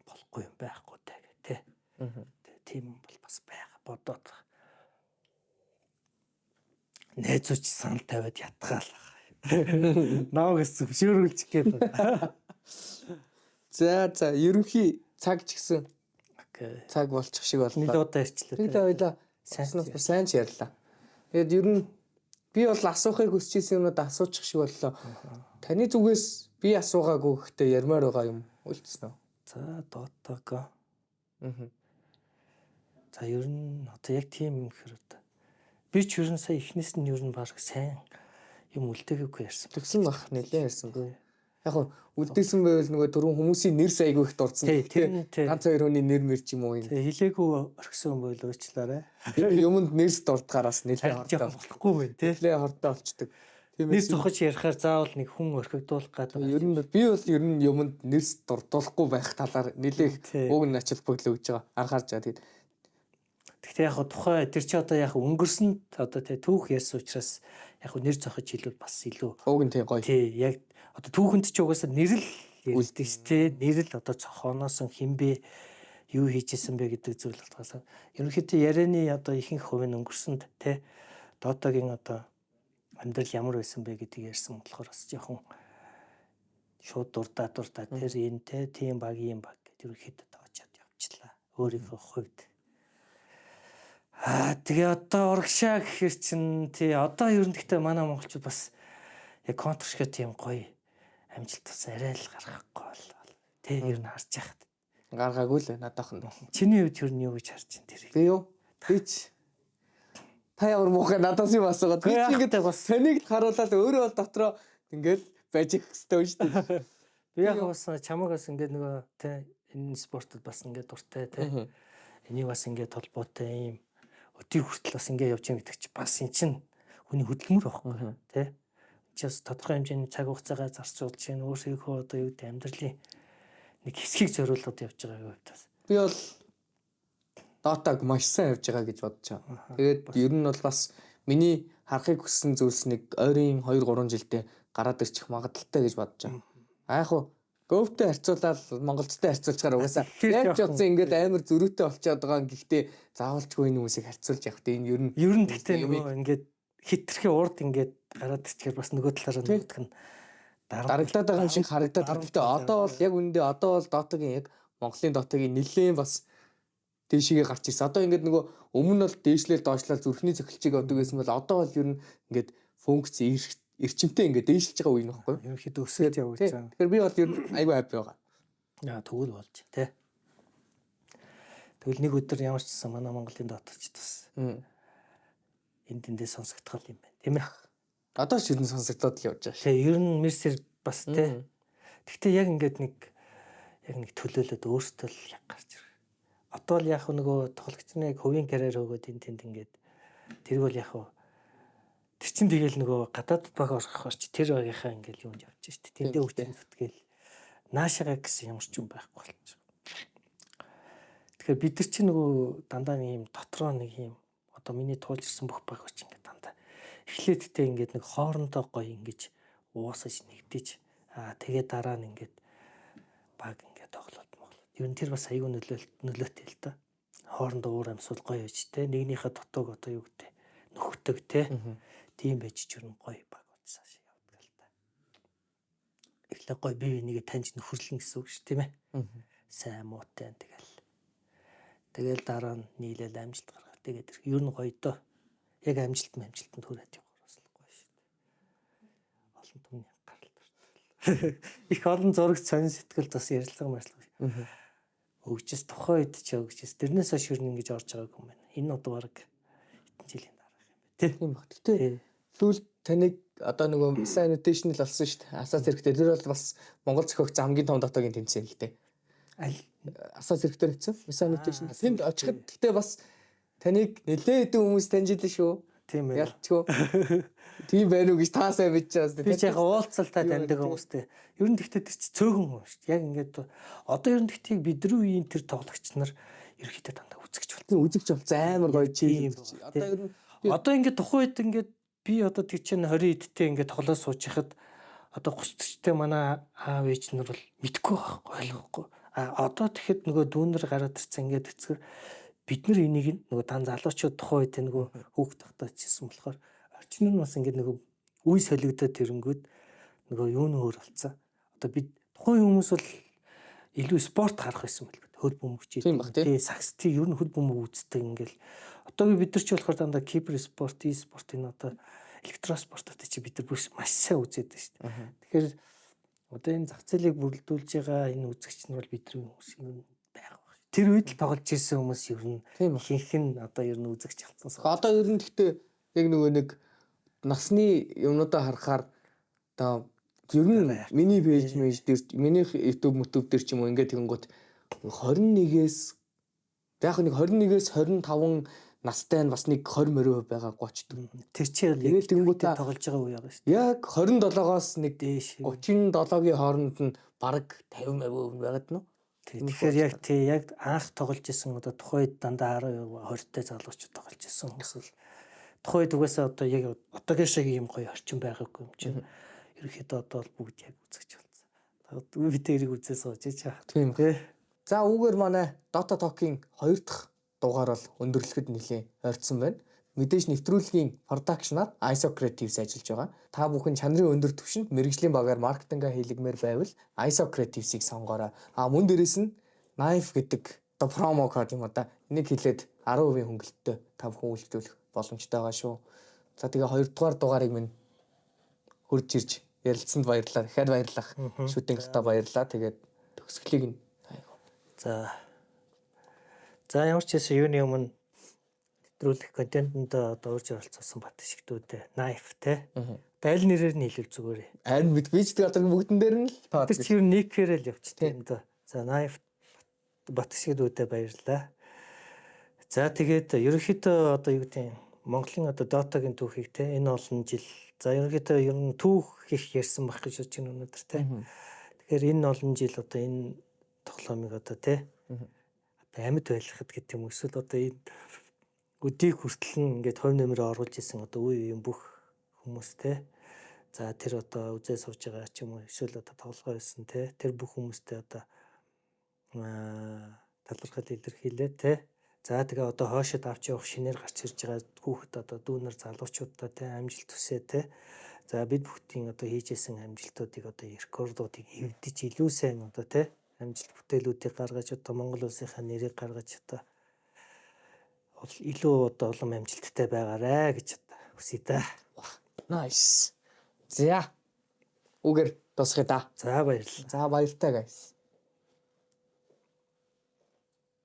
болохгүй юм байхгүй те. Тийм юм бол бас байгаа бодоод найзууч санал тавиад ятгаал. Наагаас зөвшөөрүүлчих гээд. За ерөнхий цаг ч гэсэн цаг болчих шиг боллоо. Нэг удаа ирчлээ. Хоёлаа сайн ч ярьлаа. Тэгээд ер нь би бол асуухыг хүсчихсэн юмнууд асуучих шиг боллоо. Таны зүгээс би асуугаагүй гэхдээ ярмаар байгаа юм үлдсэн үү? За дотоогоо. За ер нь одоо яг тийм юм хэрэг одоо. Би ч ер нь сая эхнээс нь ер нь баг сайн юм үлдээгээгүй ярьсан. Тэгсэн баг нэлээд ярьсангүй. Яг нь үлдээсэн байвал нөгөө дөрвөн хүмүүсийн нэр сайгүй их дурдсан. Ганц хоёр хүний нэр мэр ч юм уу юм. Хилээгүй орхисон байл уучлаарай. Юмд нэрс дурдгаараас нэлээд хортой болохгүй байх тий. Нэлээд хортой болчдөг. Нэр зохиж ярихаар заавал нэг хүн орхигдуулах гэдэг. Ер нь би бол ер нь юмд нэрс дурдуулахгүй байх талаар нэлээд уг нь ачаалбаг л өгж байгаа. Анхаарч байгаа. Тэгээд гэхдээ яг тухай тэр чи одоо яг өнгөрсөнд одоо тий түүх ярьсан учраас яг нэр зохиж хэлвэл бас илүү уг нь тий гоё. Тий яг одоо түүхэнд ч угаасаа нэр л үлддэг ш тий нэр л одоо цохооноос хинбэ юу хийжсэн бэ гэдэг зүйл батгаас ерөнхийдөө ярианы одоо ихэнх хувь нь өнгөрсөнд тий дотогийн одоо амьдрал ямар байсан бэ гэдгийг ярьсан болохоор бас жоохон шууд дурдаа тэр энэ тий тийм баг юм баг гэж ерөнхийдөө тоочод явчихлаа өөрийнхөө хувьд. Тэгээ одоо урагшаа гэхэр чин тий одоо ер нь гэхдээ манай монголчууд бас яг контр шиг тийм гоё амжилт бас арай л гаргахгүй бол тий ер нь харж яхад гаргаагүй л надаах нь. Чиний хувьд ер нь юу гэж харж байна тэр? Би юу? Бич та ямар муухай надаас юу асуугаад би ингээд бас санийг харуулаад өөрөө бол дотроо ингээд байж их хэвээр шүү дээ. Би яг бас чамаг бас ингээд нөгөө тий энэ спортод бас ингээд дуртай тий энийг бас ингээд толботой юм өдөрт хүртэл бас ингээд явж байгаа гэдэг чи бас эн чин хүний хөдөлмөр байхгүй тий just тодорхой хэмжээний цаг хугацаагаа зарцуулж чинь өөрсдийнхөө одоо юу гэдэг амьдралын нэг хэсгийг зориулаад явж байгаа юм бас. Би бол дотаг маш сайн явж байгаа гэж бодож байгаа. Тэгээд ер нь бол бас миний харахыг хүссэн зүйлс нэг ойрын 2-3 жилдээ гараад ирчих магадaltaй гэж бодож байгаа. Яг уу Говьтэй харьцуулаад Монголчтой харьцуулчихаар угаасаа яаж ч утсан ингээд амар зөрүүтэй болчиход байгаа. Гэхдээ заавалчгүй энэ хүмүүсийг харьцуулж явах тийм ер нь гэхдээ нөгөө ингээд хитрхи урд ингээд гараад ирчихээр бас нөгөө талаараа нөгөөх нь дарагдлаад байгаа юм шиг харагдаад байна. Гэтэ одоо бол яг үндэ одоо бол Dota-гийн яг Монголын Dota-гийн нэлээд бас дээшигээ гарч ирсэн. Одоо ингээд нөгөө өмнө нь бол дээшлэл доошлал зүрхний цохилчийг одог гэсэн бол одоо бол ер нь ингээд функц эрчимтэй ингээд дээшилж байгаа үе нөхгүй. ерөнхийдөө өсөж явж байгаа. Тэгэхээр би бол ер нь айгүй хаппи байгаа. Яа тэгвэл болж тий. Тэгвэл нэг өдөр ямар ч гэсэн манай Монголын Dota-ч бас энд тэндээ сонсогдох юм байна. Тийм ээ. Одоо ч ер нь сонсогдоод л явж байгаа шүү. Тэгээ ер нь Мерсер бас тий. Гэхдээ яг ингээд нэг төлөөлөд өөртөө л яг гарч ирэх. Одоо л яг нөгөө тоглогч нэг хувийн карьер өгөөд энэ тэнд ингээд тэр бол яг тэр чин тэгэл нөгөө гадаад баг орох орч тэр багийнхаа ингээд юунд явж штэ. Тэндээ өгчөн зүтгээл наашаага гэсэн ямар ч юм байхгүй болчих. Тэгэхээр бид нар чинь нөгөө дандаа нэг юм дотроо нэг юм одоо миний туулж ирсэн бүх баг өч ингээд дандаа эхлээдтэй ингээд нэг хоорондоо гоё ингэж уусаж нэгдэж тэгээ дараа нь ингээд баг ингээд тоглоод моглоод. Ер нь тэр бас аюу нөлөөтэй л да. Хоорондоо уур амьсвал гоё байж те. Нэгнийхээ дутууг одоо юу гэдэг нөхдөг те. Тийм байж ч ер нь гоё баг утсаа шиг явдаг л да. Эхлээ гоё бие бинийгээ таньж нөхөрлөн гэсэн үг шүү тийм ээ. Сайн муутай тэгэл дараа нь нийлээл амжилт гаргах. Тэгээд ер нь гоё доо. Яг амжилтанд хүрээд явах бас гоё шүү дээ. Олон түмний гаралтай. Их олон зураг сонин сэтгэл бас ярилцлага марцлага. Өгчс тухайн үед ч өгчс. Тэрнээс хойш ер нь ингэж орж байгааг юм байна. Энэ одоо баг хэдэн жилийн дараах юм бэ. Тийм баг. Гэтэ сүүл таныг одоо нөгөө Misa Invitational болсон шүү дээ. Асаа зэрэгтэй тэр бол бас Монгол зохиогч хамгийн том Dota-гийн тэмцээн л дээ. Асаа зэрэгтэй хэвчээ Misa Invitational. Тэнд очиход гэтээ бас таныг нэлээд хэдэн хүмүүс таньж илээ шүү. Тийм ээ. Ялчгүй. Тийм байна уу гэж таасаа бич чаас. Би ч яг уулзалтаа таньдаг хүмүүстэй. Ер нь тэгтээ тэр чи цөөхөн хүн шүү дээ. Яг ингээд одоо ер нь тэгтээ бидний үеийн тэр тоглогч нар ерөөхдөө дандаа үзэгч болсон. Үзэгч бол амар гоё чийл. Одоо ер нь одоо ингээд тухайн үед ингээд би одоо тэг чинь 20 эдтэй ингээд тоглоо сууж хахад одоо 30-тэй манай аав ээж нар бол мэдгүй байхгүй ойлгохгүй. Одоо тэгэхэд нөгөө дүүнэр гараад ирсэн ингээд эцгэр бид нар энийг нөгөө дан залуучууд тухайн үед нөгөө хүүхд тогтоочсэн болохоор орчин нь бас ингээд нөгөө үе солигдоод ирэнгүүт нөгөө юу нөр болцсон. Одоо бид тухайн хүмүүс бол илүү спорт харах байсан байл. Хөл бөмбөг тий сакс тий ер нь хөл бөмбөг үздэг ингээл одоогийн бид нар ч болохоор дандаа кибер спорт, e-спорт энэ одоо электроспортод чи бид нар бүр маш сайн үзээд байна шүү дээ. Тэгэхээр одоо энэ зах зээлийг бүрэлдүүлж байгаа энэ үзэгч нар бол бидний хүмүүс юм байгаа. Тэр үед л тоглож ирсэн хүмүүс ер нь ихэнх нь одоо ер нь үзэгч алдсан. Одоо ер нь гэхдээ яг нөгөө нэг насны юмнуудаа харахаар одоо ер нь миний пэйж дээр миний YouTube дээр ч юм уу ингээд тэгэнгүүт 21-ээс яг нэг 21-ээс 25 настай нь бас нэг 20 морь байгаа гоочдөг. Тэр чинь яг тэгэнгүүт тоглож байгаа үе байгаа шүү дээ. Яг 27-оос нэг дээш 37-гийн хооронд нь бараг 50% байгаад нь. Тэгэхээр яг анх тоглож исэн одоо тухайн үед дандаа 10-20-тай залуучууд тоглож исэн хүмүүс л тухайн үед угаасаа одоо яг одоогийн шиг юм гоё орчин байгаагүй юм чинь. Ерөнхийдөө одоо бол бүгд яг үзэж болсон. Бид тэрийг үзээ сууж чаа. Тийм тий. За үүгээр манай Dota Talk-ийн 2 дахь дугаар бол өндөрлөхөд нэлээд ойртсон байна. Мэдээж нэвтрүүлгийн продакшнаар ISO Creatives ажиллаж байгаа. Та бүхэн чанарын өндөр түвшинд мэрэгжлийн багаар маркетинга хийлгмээр байвал ISO Creatives-ийг сонгоорой. Мөн дээрээс нь Knife гэдэг одоо промо код юм одоо энийг хэлээд 10% хөнгөлөлтөй та бүхэн үйлдвэрлэх боломжтой байгаа шүү. За тэгээ 2 дугаар дугаарыг минь хурж ирж ярилцсанд баярлалаа. Дахиад баярлах. Шүтэнгэлтээ баярлалаа. Тэгээд төгсгөлийг нь За ямар ч гэсэн юуны өмнө нэвтрүүлэх контентэнд одоо урьж оролцсон бат шигтүүд Knife те. Аль нэрээр нь хэлвэл зүгээр. Харин би ч тэгээ одоо бүгдэн дээр нь л тэр чи юу никээр л явчихдаг юм да. За Knife бат шигтүүдэд баярлалаа. За тэгээд ерөнхийдөө одоо юу гэдэг Монголын одоо Dota-гийн түүхийг те энэ олон жил за ерөнхийдөө ер нь түүх их ярьсан байх гэж бодож байна өнөөдөр те. Тэгэхээр энэ олон жил одоо энэ тоглоомыг одоо те амьд байлгахад гэдэг юм эсвэл одоо энэ өдийг хүртэл нь ингээд хувь нэмрээ оруулж исэн одоо үе үеийн бүх хүмүүс те. За тэр одоо үзээ сууж байгаа ч юм уу эсвэл одоо тоглогоо хийсэн те. Тэр бүх хүмүүстэй одоо талархал илэрхийлээ те. За тэгээ одоо хоошид авч явах шинээр гарч ирж байгаа хүүхэд одоо дүүнер залуучуудаа те амжилт хүсье те. За бид бүгдийн одоо хийжсэн амжилтуудыг одоо рекордуудыг эвдэж илүү сайн одоо те амжилт бүтээлүүдийг гаргаж одоо Монгол улсынхаа нэрийг гаргаж одоо илүү одоо улам амжилттай байгаарэ гэж одоо хүсье та. Nice. За. Үгээр тусахыг та. За баярлалаа. За баяртай guys.